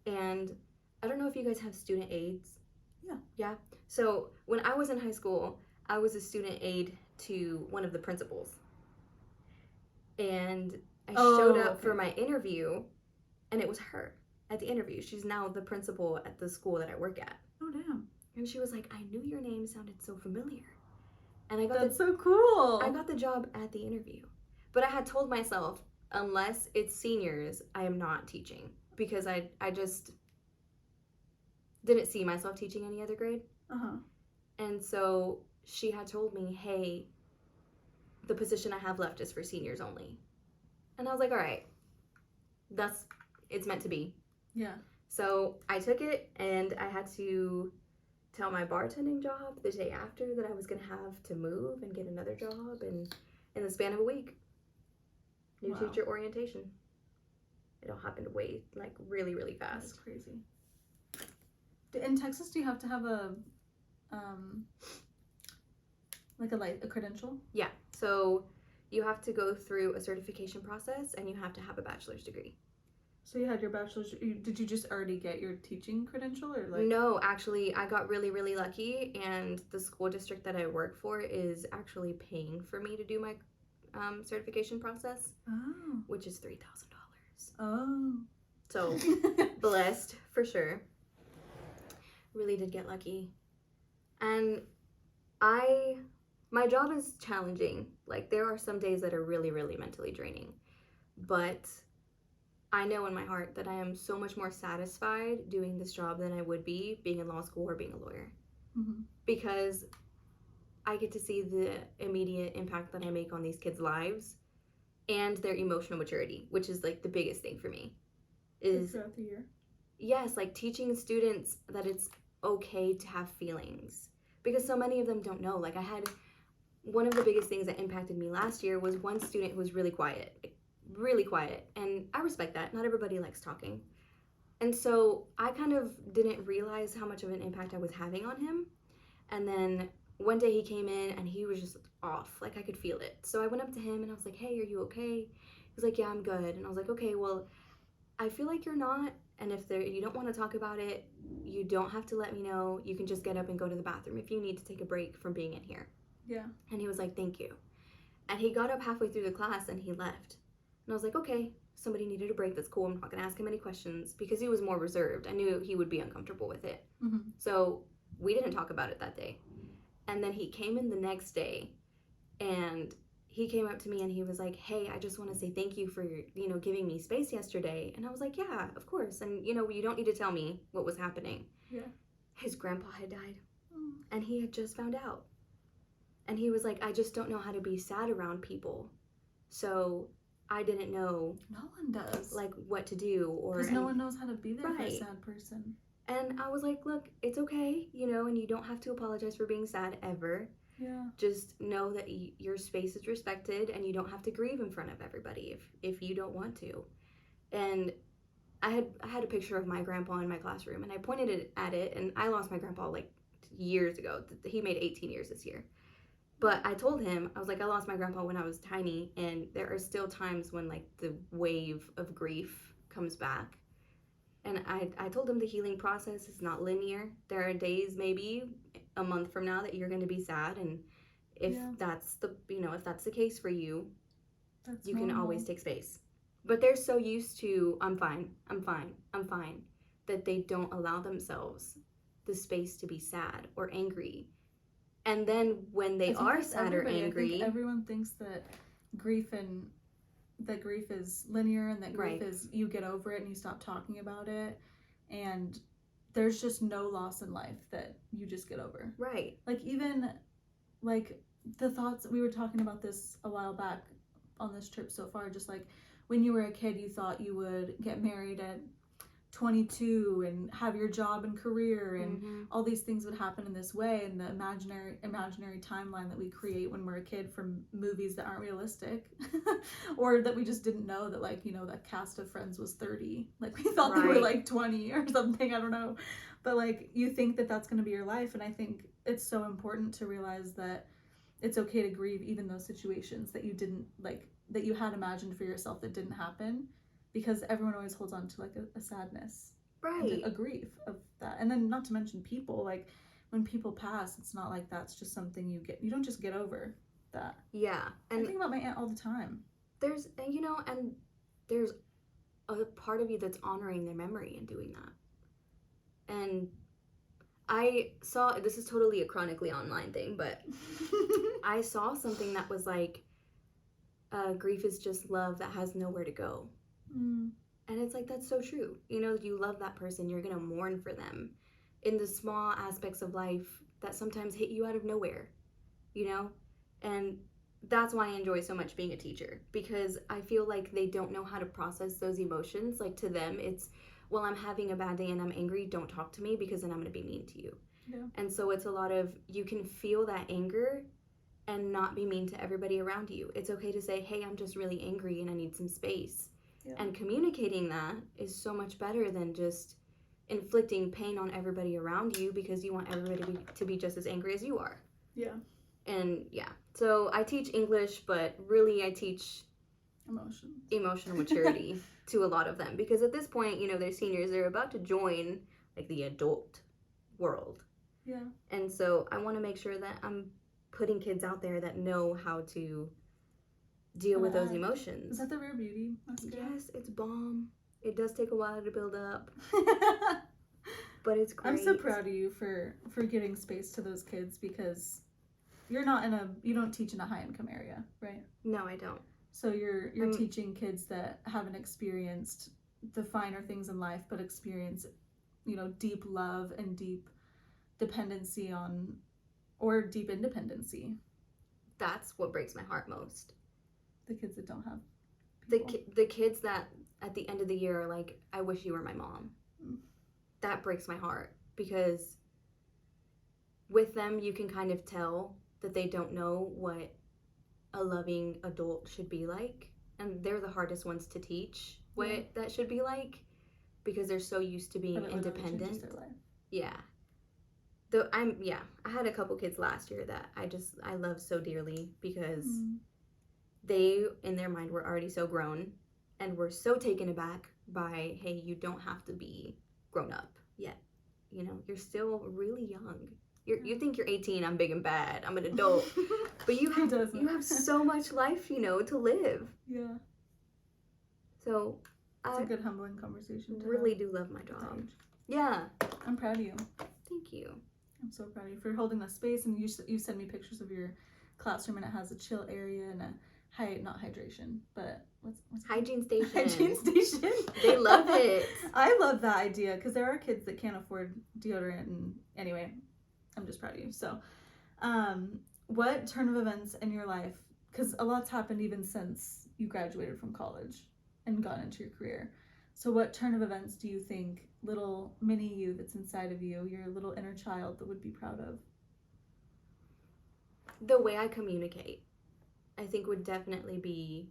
and I don't know if you guys have student aides. Yeah. Yeah? So when I was in high school, I was a student aide to one of the principals. And I showed up for my interview, and it was her. At the interview. She's now the principal at the school that I work at. Oh, damn. And she was like, I knew your name sounded so familiar. And I got That's so cool. I got the job at the interview. But I had told myself, unless it's seniors, I am not teaching. Because I just didn't see myself teaching any other grade. Uh-huh. And so she had told me, hey, the position I have left is for seniors only. And I was like, all right, it's meant to be. Yeah. So I took it, and I had to tell my bartending job the day after that I was going to have to move and get another job, and in the span of a week, new teacher orientation. It all happened really, really fast. That's crazy. In Texas, do you have to have a credential? Yeah. So you have to go through a certification process, and you have to have a bachelor's degree. So you had your bachelor's. Did you just already get your teaching credential, or like? No, actually, I got really, really lucky, and the school district that I work for is actually paying for me to do my certification process, which is $3,000. Oh. So blessed for sure. Really did get lucky, and my job is challenging. Like, there are some days that are really, really mentally draining, but I know in my heart that I am so much more satisfied doing this job than I would be being in law school or being a lawyer. Mm-hmm. Because I get to see the immediate impact that I make on these kids' lives and their emotional maturity, which is like the biggest thing for me. Is throughout the year? Yes, like teaching students that it's okay to have feelings. Because so many of them don't know. Like, I had one of the biggest things that impacted me last year was one student who was really quiet, and I respect that. Not everybody likes talking. And so I kind of didn't realize how much of an impact I was having on him. And then one day he came in and he was just off. Like, I could feel it. So I went up to him and I was like, hey, are you okay? He was like, yeah, I'm good. And I was like, okay, well, I feel like you're not. And if you don't want to talk about it, you don't have to let me know. You can just get up and go to the bathroom if you need to take a break from being in here. Yeah. And he was like, thank you. And he got up halfway through the class and he left. And I was like, okay, somebody needed a break. That's cool. I'm not going to ask him any questions, because he was more reserved. I knew he would be uncomfortable with it. Mm-hmm. So we didn't talk about it that day. And then he came in the next day, and he came up to me and he was like, hey, I just want to say thank you for, giving me space yesterday. And I was like, yeah, of course. And, you don't need to tell me what was happening. Yeah. His grandpa had died, and he had just found out. And he was like, I just don't know how to be sad around people. So I didn't know. No one does. Like, what to do. Because no one knows how to be there for a sad person. And I was like, look, it's okay, you know, and you don't have to apologize for being sad ever. Yeah. Just know that your space is respected, and you don't have to grieve in front of everybody if you don't want to. And I had a picture of my grandpa in my classroom, and I pointed it at it, and I lost my grandpa like years ago. He made 18 years this year. But I told him, I was like, I lost my grandpa when I was tiny, and there are still times when like the wave of grief comes back. And I told him the healing process is not linear. There are days, maybe a month from now, that you're going to be sad, and if that's the if that's the case for you, you can always take space. But they're so used to I'm fine, that they don't allow themselves the space to be sad or angry. And then when they are sad or angry, I think everyone thinks that grief is linear, and that grief is you get over it and you stop talking about it, and there's just no loss in life that you just get over. Right. Like, even like the thoughts, we were talking about this a while back on this trip so far, just like when you were a kid, you thought you would get married at 22 and have your job and career, and all these things would happen in this way, and the imaginary timeline that we create when we're a kid from movies that aren't realistic or that we just didn't know that, like, you know, that cast of Friends was 30, like we thought they were like 20 or something, I don't know, but like you think that that's going to be your life. And I think it's so important to realize that it's okay to grieve even those situations that you didn't like, that you had imagined for yourself that didn't happen, because everyone always holds on to like a sadness, right, a grief of that. And then not to mention people, like when people pass, it's not like that's just something you don't just get over that. Yeah. And I think about my aunt all the time. There's a part of you that's honoring their memory and doing that. And I saw, this is totally a chronically online thing, but I saw something that was like, grief is just love that has nowhere to go. And it's like, that's so true. You know, you love that person, you're gonna mourn for them in the small aspects of life that sometimes hit you out of nowhere, you know? And that's why I enjoy so much being a teacher, because I feel like they don't know how to process those emotions. Like, to them, it's, well, I'm having a bad day and I'm angry, don't talk to me because then I'm gonna be mean to you. Yeah. And so it's a lot of, you can feel that anger and not be mean to everybody around you. It's okay to say, hey, I'm just really angry and I need some space. Yeah. And communicating that is so much better than just inflicting pain on everybody around you because you want everybody to be just as angry as you are. Yeah. And yeah, so I teach English, but really I teach emotional maturity to a lot of them, because at this point, you know, they're seniors, they're about to join like the adult world. Yeah. And so I want to make sure that I'm putting kids out there that know how to deal with those emotions. Is that the Rare Beauty mascara? Yes, it's bomb. It does take a while to build up. But it's great. I'm so proud of you for giving space to those kids, because you don't teach in a high income area, right? No, I don't. So you're teaching kids that haven't experienced the finer things in life, but experience, you know, deep love and deep dependency on, or deep independency. That's what breaks my heart most. The kids that don't have the kids that at the end of the year are like, I wish you were my mom. That breaks my heart, because with them you can kind of tell that they don't know what a loving adult should be like, and they're the hardest ones to teach what that should be like, because they're so used to being independent. Yeah. Though I had a couple kids last year that I love so dearly, because they, in their mind, were already so grown and were so taken aback by, hey, you don't have to be grown up yet. You know, you're still really young. You think you're 18, I'm big and bad, I'm an adult. But you have so much life, you know, to live. Yeah. So it's a good humbling conversation. Really do love my job. Yeah. I'm proud of you. Thank you. I'm so proud of you for holding that space, and you send me pictures of your classroom, and it has a chill area and a not hydration, but what's hygiene station. Hygiene station. They love it. I love that idea, because there are kids that can't afford deodorant, and anyway, I'm just proud of you. So, what turn of events in your life, because a lot's happened even since you graduated from college and got into your career, So what turn of events do you think little mini you that's inside of you, your little inner child, that would be proud of? The way I communicate, I think, would definitely be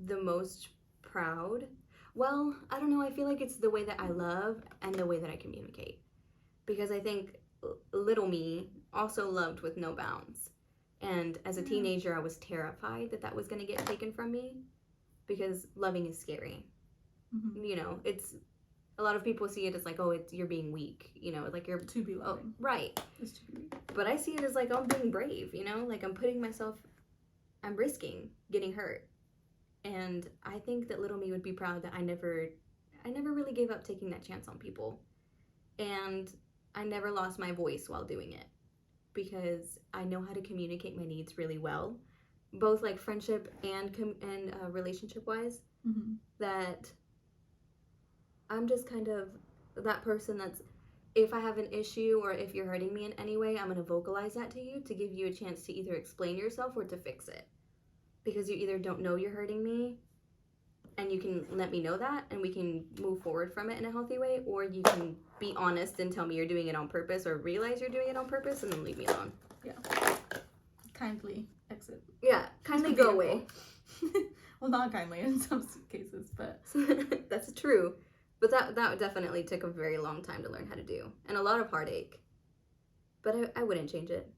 the most proud. Well, I don't know. I feel like it's the way that I love and the way that I communicate. Because I think little me also loved with no bounds. And as a teenager, I was terrified that that was going to get taken from me because loving is scary. Mm-hmm. You know, it's a lot of people see it as like, oh, it's you're being weak. You know, like you're To be loving. right. Is to be weak. But I see it as like, I'm being brave. You know, like I'm risking getting hurt. And I think that little me would be proud that I never really gave up taking that chance on people. And I never lost my voice while doing it because I know how to communicate my needs really well, both like friendship and relationship wise. Mm-hmm. That I'm just kind of that person that's, if I have an issue or if you're hurting me in any way, I'm going to vocalize that to you to give you a chance to either explain yourself or to fix it. Because you either don't know you're hurting me and you can let me know that and we can move forward from it in a healthy way, or you can be honest and tell me you're doing it on purpose or realize you're doing it on purpose and then leave me alone. Yeah. Kindly exit. Yeah, kindly go away. Well, not kindly in some cases, but that's true. But that definitely took a very long time to learn how to do and a lot of heartache. But I wouldn't change it.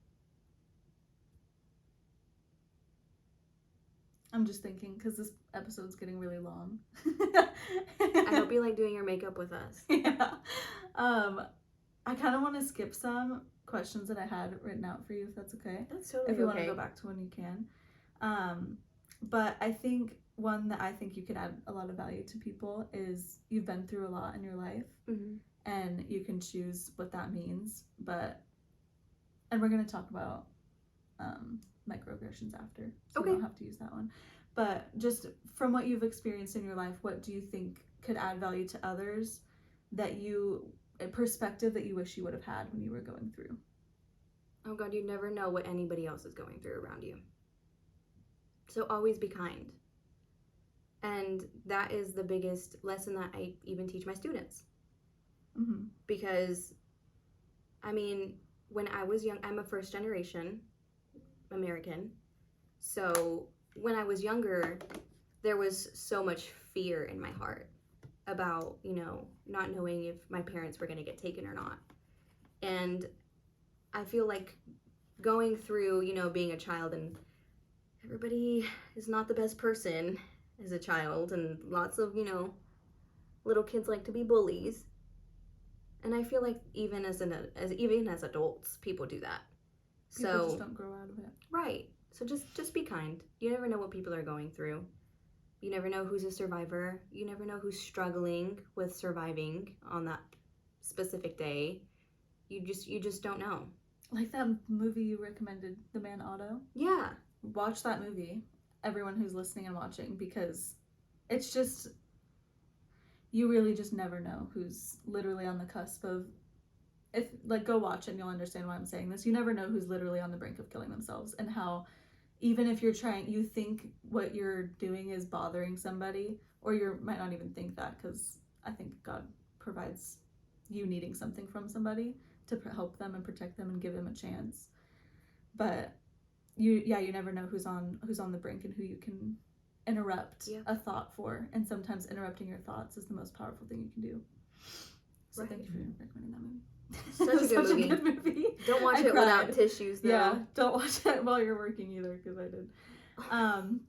I'm just thinking because this episode's getting really long. I hope you like doing your makeup with us. Yeah. I kind of want to skip some questions that I had written out for you, if that's okay. That's totally okay. If you want to go back to one, you can. But I think one that I think you could add a lot of value to people is you've been through a lot in your life, mm-hmm. and you can choose what that means. And we're going to talk about microaggressions after, so okay. You don't have to use that one. But just from what you've experienced in your life, what do you think could add value to others, a perspective that you wish you would have had when you were going through? Oh God, you never know what anybody else is going through around you. So always be kind. And that is the biggest lesson that I even teach my students. Mm-hmm. Because, I mean, when I was young, I'm a first generation American. So when I was younger, there was so much fear in my heart about, you know, not knowing if my parents were going to get taken or not. And I feel like going through, you know, being a child, and everybody is not the best person as a child, and lots of, you know, little kids like to be bullies. And I feel like even as adults, people do that. People just don't grow out of it. Right. So just be kind. You never know what people are going through. You never know who's a survivor. You never know who's struggling with surviving on that specific day. You just don't know. Like that movie you recommended, The Man Auto? Yeah. Watch that movie, everyone who's listening and watching, because it's just, you really just never know who's literally on the cusp of, go watch it and you'll understand why I'm saying this. You never know who's literally on the brink of killing themselves, and how even if you think what you're doing is bothering somebody, or you might not even think that, because I think God provides you needing something from somebody to help them and protect them and give them a chance. But you never know who's on the brink and who you can interrupt a thought for. And sometimes interrupting your thoughts is the most powerful thing you can do. So Thank you for recommending that movie. Such a good movie. Don't watch it without tissues, though. Yeah, don't watch it while you're working either, because I did.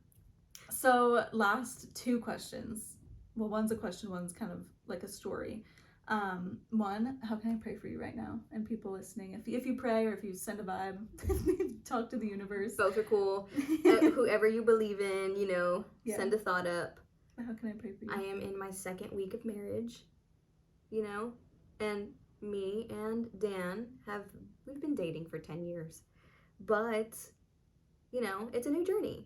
So last two questions. Well, one's a question, one's kind of like a story. One, how can I pray for you right now? And people listening, if you pray or if you send a vibe, talk to the universe. Both are cool. Whoever you believe in, you know, send a thought up. How can I pray for you? I am in my second week of marriage, you know, and me and Dan we've been dating for 10 years, but, you know, it's a new journey.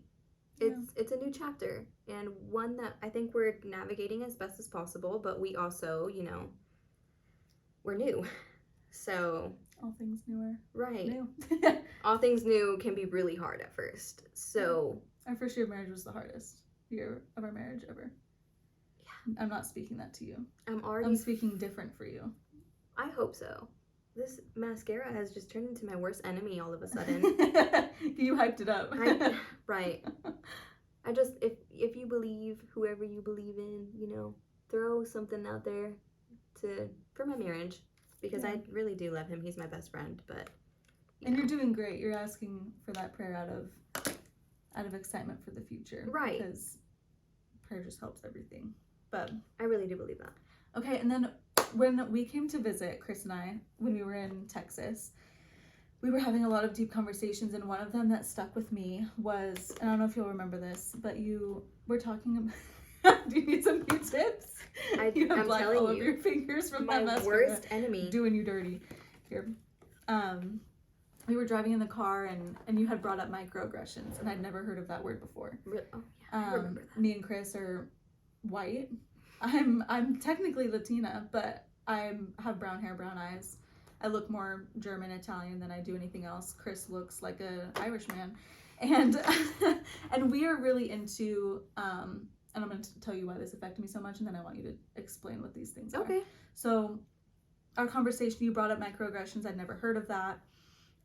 It's a new chapter, and one that I think we're navigating as best as possible, but we also, you know, we're new. So all things new are right. New. All things new can be really hard at first. So our first year of marriage was the hardest year of our marriage ever. I'm not speaking that to you. I'm speaking different for you. I hope so. This mascara has just turned into my worst enemy all of a sudden. You hyped it up. Right. I just, if you believe, whoever you believe in, you know, throw something out there for my marriage, because I really do love him. He's my best friend, but. And you're doing great. You're asking for that prayer out of excitement for the future. Right. Because prayer just helps everything. But I really do believe that. Okay, and then when we came to visit, Chris and I, when we were in Texas, we were having a lot of deep conversations, and one of them that stuck with me was, and I don't know if you'll remember this, but you were talking about, do you need some Q-tips? You have I'm black telling all over you, your fingers from my that mascara. worst enemy. Doing you dirty. Here. We were driving in the car, and you had brought up microaggressions, and I'd never heard of that word before. Really? Oh, yeah, I remember that. Me and Chris are white. I'm technically Latina, but I have brown hair, brown eyes. I look more German, Italian than I do anything else. Chris looks like an Irish man. And and we are really into, and I'm going to tell you why this affected me so much, and then I want you to explain what these things are. Okay. So our conversation, you brought up microaggressions. I'd never heard of that.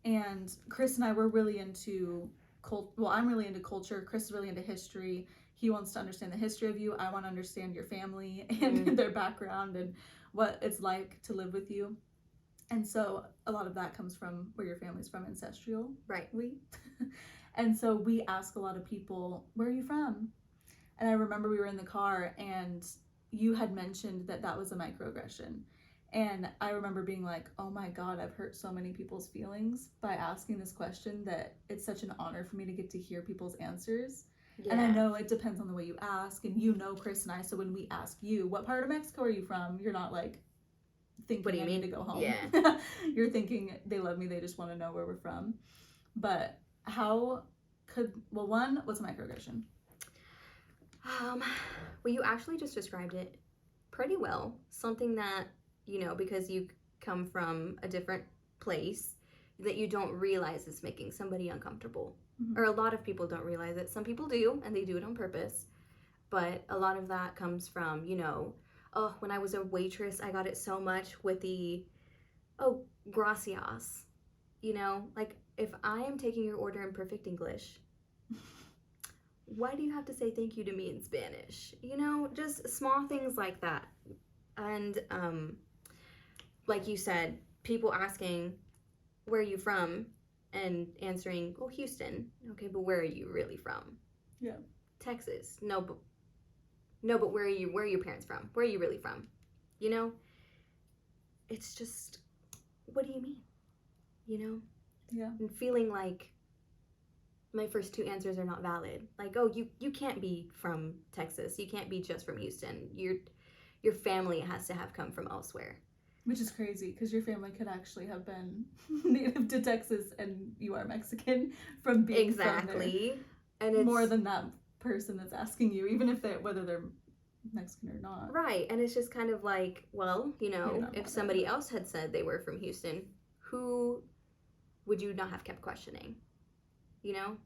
And Chris and I were really into I'm really into culture. Chris is really into history. He wants to understand the history of you. I want to understand your family and their background and what it's like to live with you. And so a lot of that comes from where your family's from, ancestrally. Right. And so we ask a lot of people, where are you from? And I remember we were in the car and you had mentioned that was a microaggression. And I remember being like, oh my God, I've hurt so many people's feelings by asking this question, that it's such an honor for me to get to hear people's answers. Yeah. And I know it depends on the way you ask, and you know Chris and I, so when we ask you, what part of Mexico are you from? You're not like thinking, what do you mean? Need to go home. Yeah. You're thinking, they love me, they just want to know where we're from. But what's a microaggression? Well, you actually just described it pretty well. Something that, you know, because you come from a different place, that you don't realize is making somebody uncomfortable. Mm-hmm. Or a lot of people don't realize it. Some people do, and they do it on purpose. But a lot of that comes from, you know, oh, when I was a waitress, I got it so much with the, oh, gracias. You know, like, if I am taking your order in perfect English, why do you have to say thank you to me in Spanish? You know, just small things like that. And, like you said, people asking, where are you from? And answering, oh, Houston. Okay, but where are you really from? Yeah. Texas. No, but where are your parents from? Where are you really from? You know? It's just, what do you mean? You know? Yeah. And feeling like my first two answers are not valid. Like, oh, you can't be from Texas. You can't be just from Houston. Your family has to have come from elsewhere. Which is crazy, because your family could actually have been native to Texas, and you are Mexican from being from there. And it's more than that person that's asking you, even if whether they're Mexican or not. Right, and it's just kind of like, well, you know, if somebody else had said they were from Houston, who would you not have kept questioning? You know?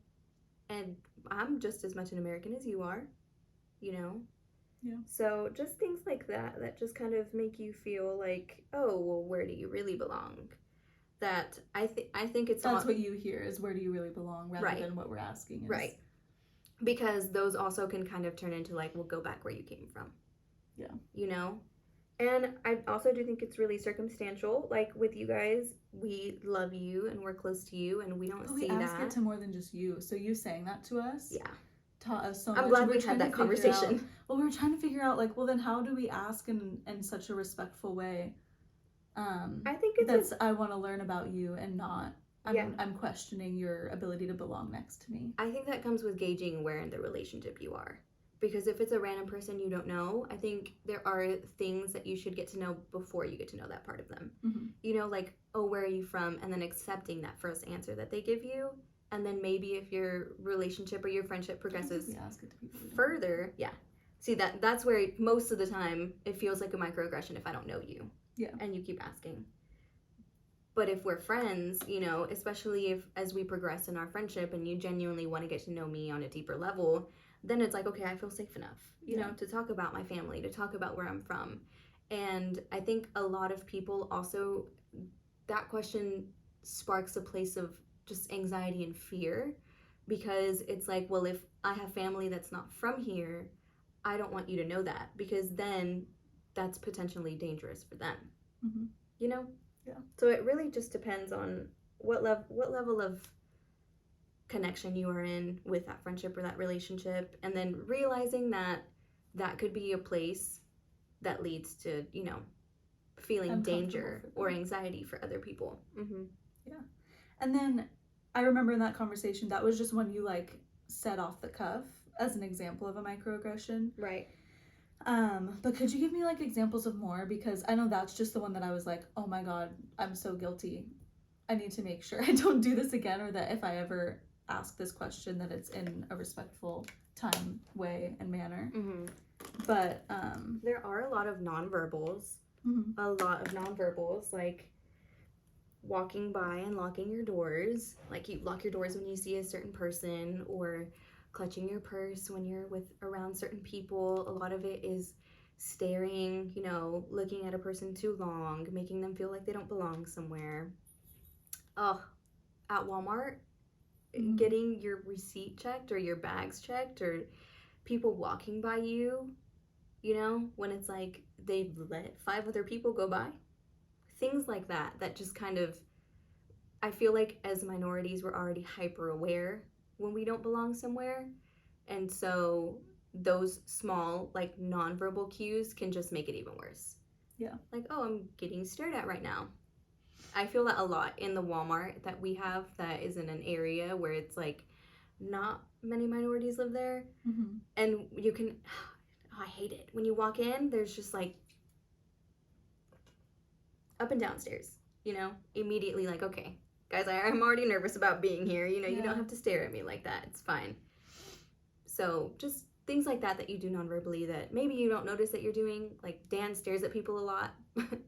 And I'm just as much an American as you are, you know? Yeah. So just things like that just kind of make you feel like, oh, well, where do you really belong? That I think it's that's what you hear is, where do you really belong, rather than what we're asking is. Right. Because those also can kind of turn into like, well, go back where you came from. Yeah. You know? And I also do think it's really circumstantial. Like with you guys, we love you and we're close to you, and we don't see that. We ask it to more than just you. So you saying that to us. Yeah. Taught us so much. I'm glad we had that conversation. Well, we were trying to figure out, like, well, then how do we ask in such a respectful way? I think it's I want to learn about you, and not I'm questioning your ability to belong next to me. I think that comes with gauging where in the relationship you are. Because if it's a random person you don't know, I think there are things that you should get to know before you get to know that part of them. Mm-hmm. You know, like, oh, where are you from? And then accepting that first answer that they give you. And then maybe if your relationship or your friendship progresses further, see, that's where most of the time it feels like a microaggression if I don't know you. Yeah. And you keep asking. But if we're friends, you know, especially if as we progress in our friendship and you genuinely want to get to know me on a deeper level, then it's like, okay, I feel safe enough, you Yeah. know, to talk about my family, to talk about where I'm from. And I think a lot of people also, that question sparks a place of just anxiety and fear, because it's like, well, if I have family that's not from here, I don't want you to know that, because then that's potentially dangerous for them, Mm-hmm. you know? Yeah. So it really just depends on what level of connection you are in with that friendship or that relationship, and then realizing that that could be a place that leads to, you know, feeling danger or anxiety for other people. Mm-hmm. Yeah. And then I remember in that conversation, that was just one you like said off the cuff as an example of a microaggression. Right. But could you give me like examples of more? Because I know that's just the one that I was like, oh my God, I'm so guilty. I need to make sure I don't do this again, or that if I ever ask this question, that it's in a respectful time, way, and manner. Mm-hmm. But there are a lot of nonverbals. Mm-hmm. A lot of nonverbals, like walking by and locking your doors. Like you lock your doors when you see a certain person, or clutching your purse when you're around certain people. A lot of it is staring, you know, looking at a person too long, making them feel like they don't belong somewhere. Oh, at Walmart, Mm-hmm. getting your receipt checked or your bags checked, or people walking by you, you know, when it's like they've let 5 other people go by. Things like that, that just kind of, I feel like as minorities, we're already hyper aware when we don't belong somewhere. And so those small, like, nonverbal cues can just make it even worse. Yeah. Like, oh, I'm getting stared at right now. I feel that a lot in the Walmart that we have that is in an area where it's like not many minorities live there. Mm-hmm. And you can, oh, I hate it. When you walk in, there's just like up and down stairs, you know, immediately like, okay, guys, I'm already nervous about being here. You know, you don't have to stare at me like that. It's fine. So just things like that you do nonverbally that maybe you don't notice that you're doing. Like Dan stares at people a lot,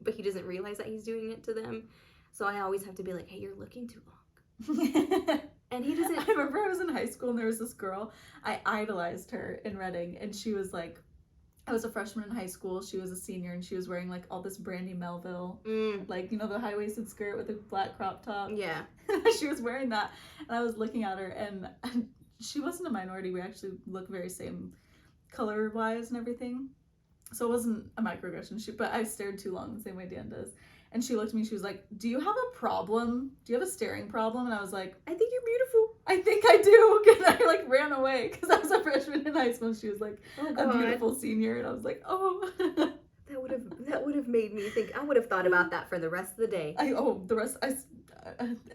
but he doesn't realize that he's doing it to them. So I always have to be like, hey, you're looking too long. And he doesn't. I remember I was in high school and there was this girl, I idolized her in Reading, and she was like, I was a freshman in high school, she was a senior, and she was wearing like all this Brandy Melville, like, you know, the high-waisted skirt with the black crop top. Yeah. She was wearing that, and I was looking at her, and she wasn't a minority. We actually look very same color-wise and everything. So it wasn't a microaggression, but I stared too long the same way Dan does. And she looked at me, she was like, do you have a problem? Do you have a staring problem? And I was like, I think you're beautiful. I think I do. And I like ran away because I was a freshman in high school and she was like a beautiful senior. And I was like, oh. That would have made me think. I would have thought about that for the rest of the day.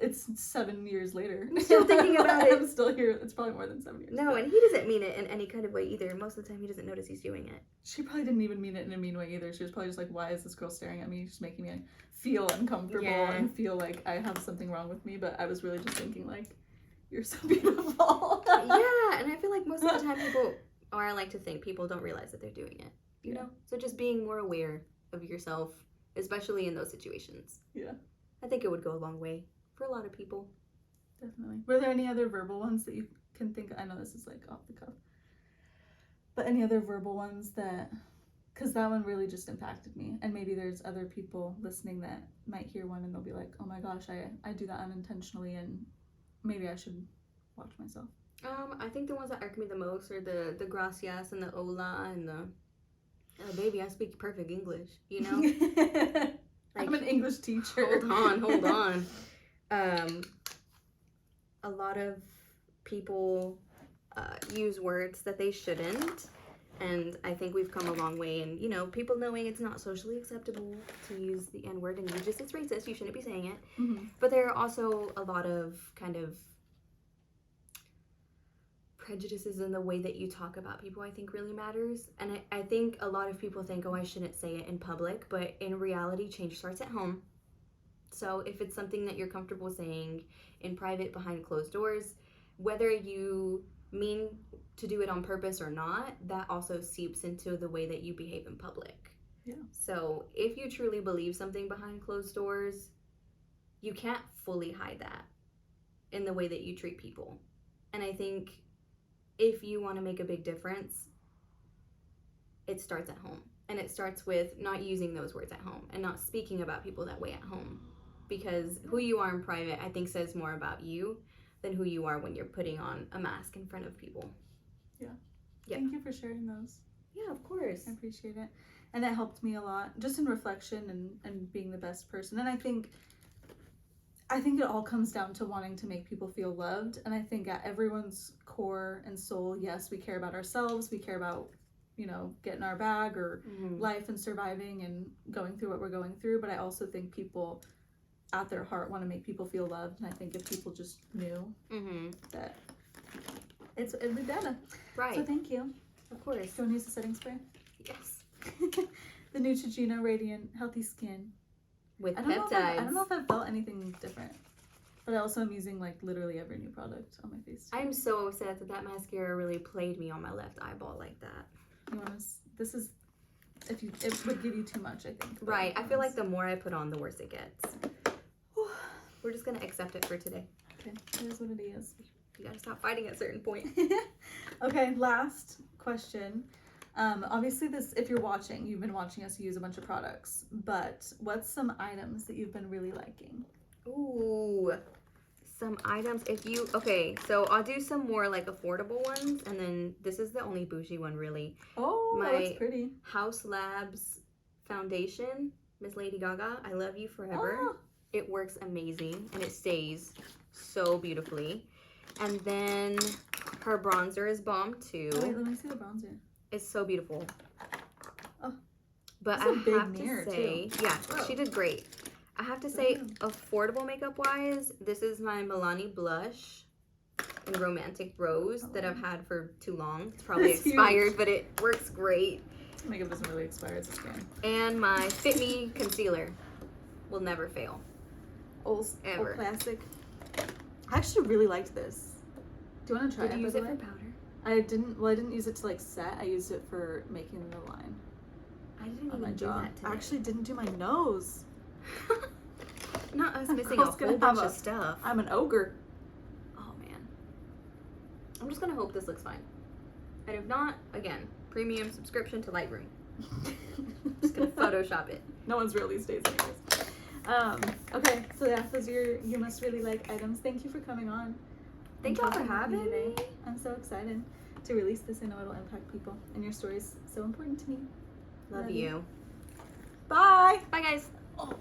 It's 7 years later. I'm still thinking about it. I'm still here. It's probably more than 7 years. No, and he doesn't mean it in any kind of way either. Most of the time he doesn't notice he's doing it. She probably didn't even mean it in a mean way either. She was probably just like, why is this girl staring at me? She's making me feel uncomfortable and feel like I have something wrong with me. But I was really just thinking like, you're so beautiful. Yeah, and I feel like most of the time people, or I like to think people don't realize that they're doing it. You know? So just being more aware of yourself, especially in those situations. Yeah. I think it would go a long way for a lot of people. Definitely. Were there any other verbal ones that you can think of? I know this is like off the cuff. But any other verbal ones that, because that one really just impacted me. And maybe there's other people listening that might hear one and they'll be like, oh my gosh, I do that unintentionally and maybe I should watch myself. I think the ones that irk me the most are the gracias and the hola and the, oh, baby, I speak perfect English, you know? Like, I'm an English teacher. Hold on. A lot of people use words that they shouldn't, and I think we've come a long way in, you know, people knowing it's not socially acceptable to use the N-word, and it's racist, you shouldn't be saying it. Mm-hmm. But there are also a lot of kind of prejudices in the way that you talk about people, I think really matters. And I think a lot of people think, oh, I shouldn't say it in public, but in reality, change starts at home. So if it's something that you're comfortable saying in private behind closed doors, whether you mean to do it on purpose or not, that also seeps into the way that you behave in public. Yeah. So if you truly believe something behind closed doors, you can't fully hide that in the way that you treat people. And I think if you want to make a big difference, it starts at home. And it starts with not using those words at home and not speaking about people that way at home. Because who you are in private, I think, says more about you than who you are when you're putting on a mask in front of people. Yeah. Yeah. Thank you for sharing those. Yeah, of course. I appreciate it. And that helped me a lot, just in reflection and being the best person. And I think it all comes down to wanting to make people feel loved. And I think at everyone's core and soul, yes, we care about ourselves. We care about, you know, getting our bag or life and surviving and going through what we're going through. But I also think people at their heart want to make people feel loved. And I think if people just knew that it'd be better. Right. So thank you. Of course. Do you want to use the setting spray? Yes. The Neutrogena Radiant Healthy Skin. With I peptides. don't know if I've felt anything different. But I also am using like literally every new product on my face. I'm so upset that mascara really played me on my left eyeball like that. You want to? This is it would give you too much, I think. Right. I feel like the more I put on, the worse it gets. We're just gonna accept it for today. Okay, it is what it is. You gotta stop fighting at a certain point. Okay, last question. Obviously this, if you've been watching us use a bunch of products, but what's some items that you've been really liking? Ooh, some items. Okay, so I'll do some more like affordable ones, and then this is the only bougie one really. Oh, that's pretty. House Labs foundation, Miss Lady Gaga, I Love You Forever. Oh. It works amazing, and it stays so beautifully. And then her bronzer is bomb too. Oh, wait, let me see the bronzer. It's so beautiful. Oh, but I have to say, yeah, she did great. I have to say, affordable makeup wise, this is my Milani blush in Romantic Rose that I've had for too long. It's probably expired, but it works great. Makeup doesn't really expire, it's a scam. And my Fit Me concealer will never fail. Old Ever. classic. I actually really liked this. Do you want to try it? Did you use it for powder? I didn't use it to like set. I used it for making the line. I didn't on my even do jaw. that today. I actually didn't do my nose. Not us missing a Girl's whole gonna bunch have of stuff. I'm an ogre. Oh man. I'm just gonna hope this looks fine. And if not, again, premium subscription to Lightroom. Just gonna Photoshop it. No one's real these days anyways. Okay, so yeah, those are your you must really like items. Thank you for coming on. Thank y'all for having me. I'm so excited to release this. I know it'll impact people. And your story is so important to me. Love you. Bye. Bye guys. Oh.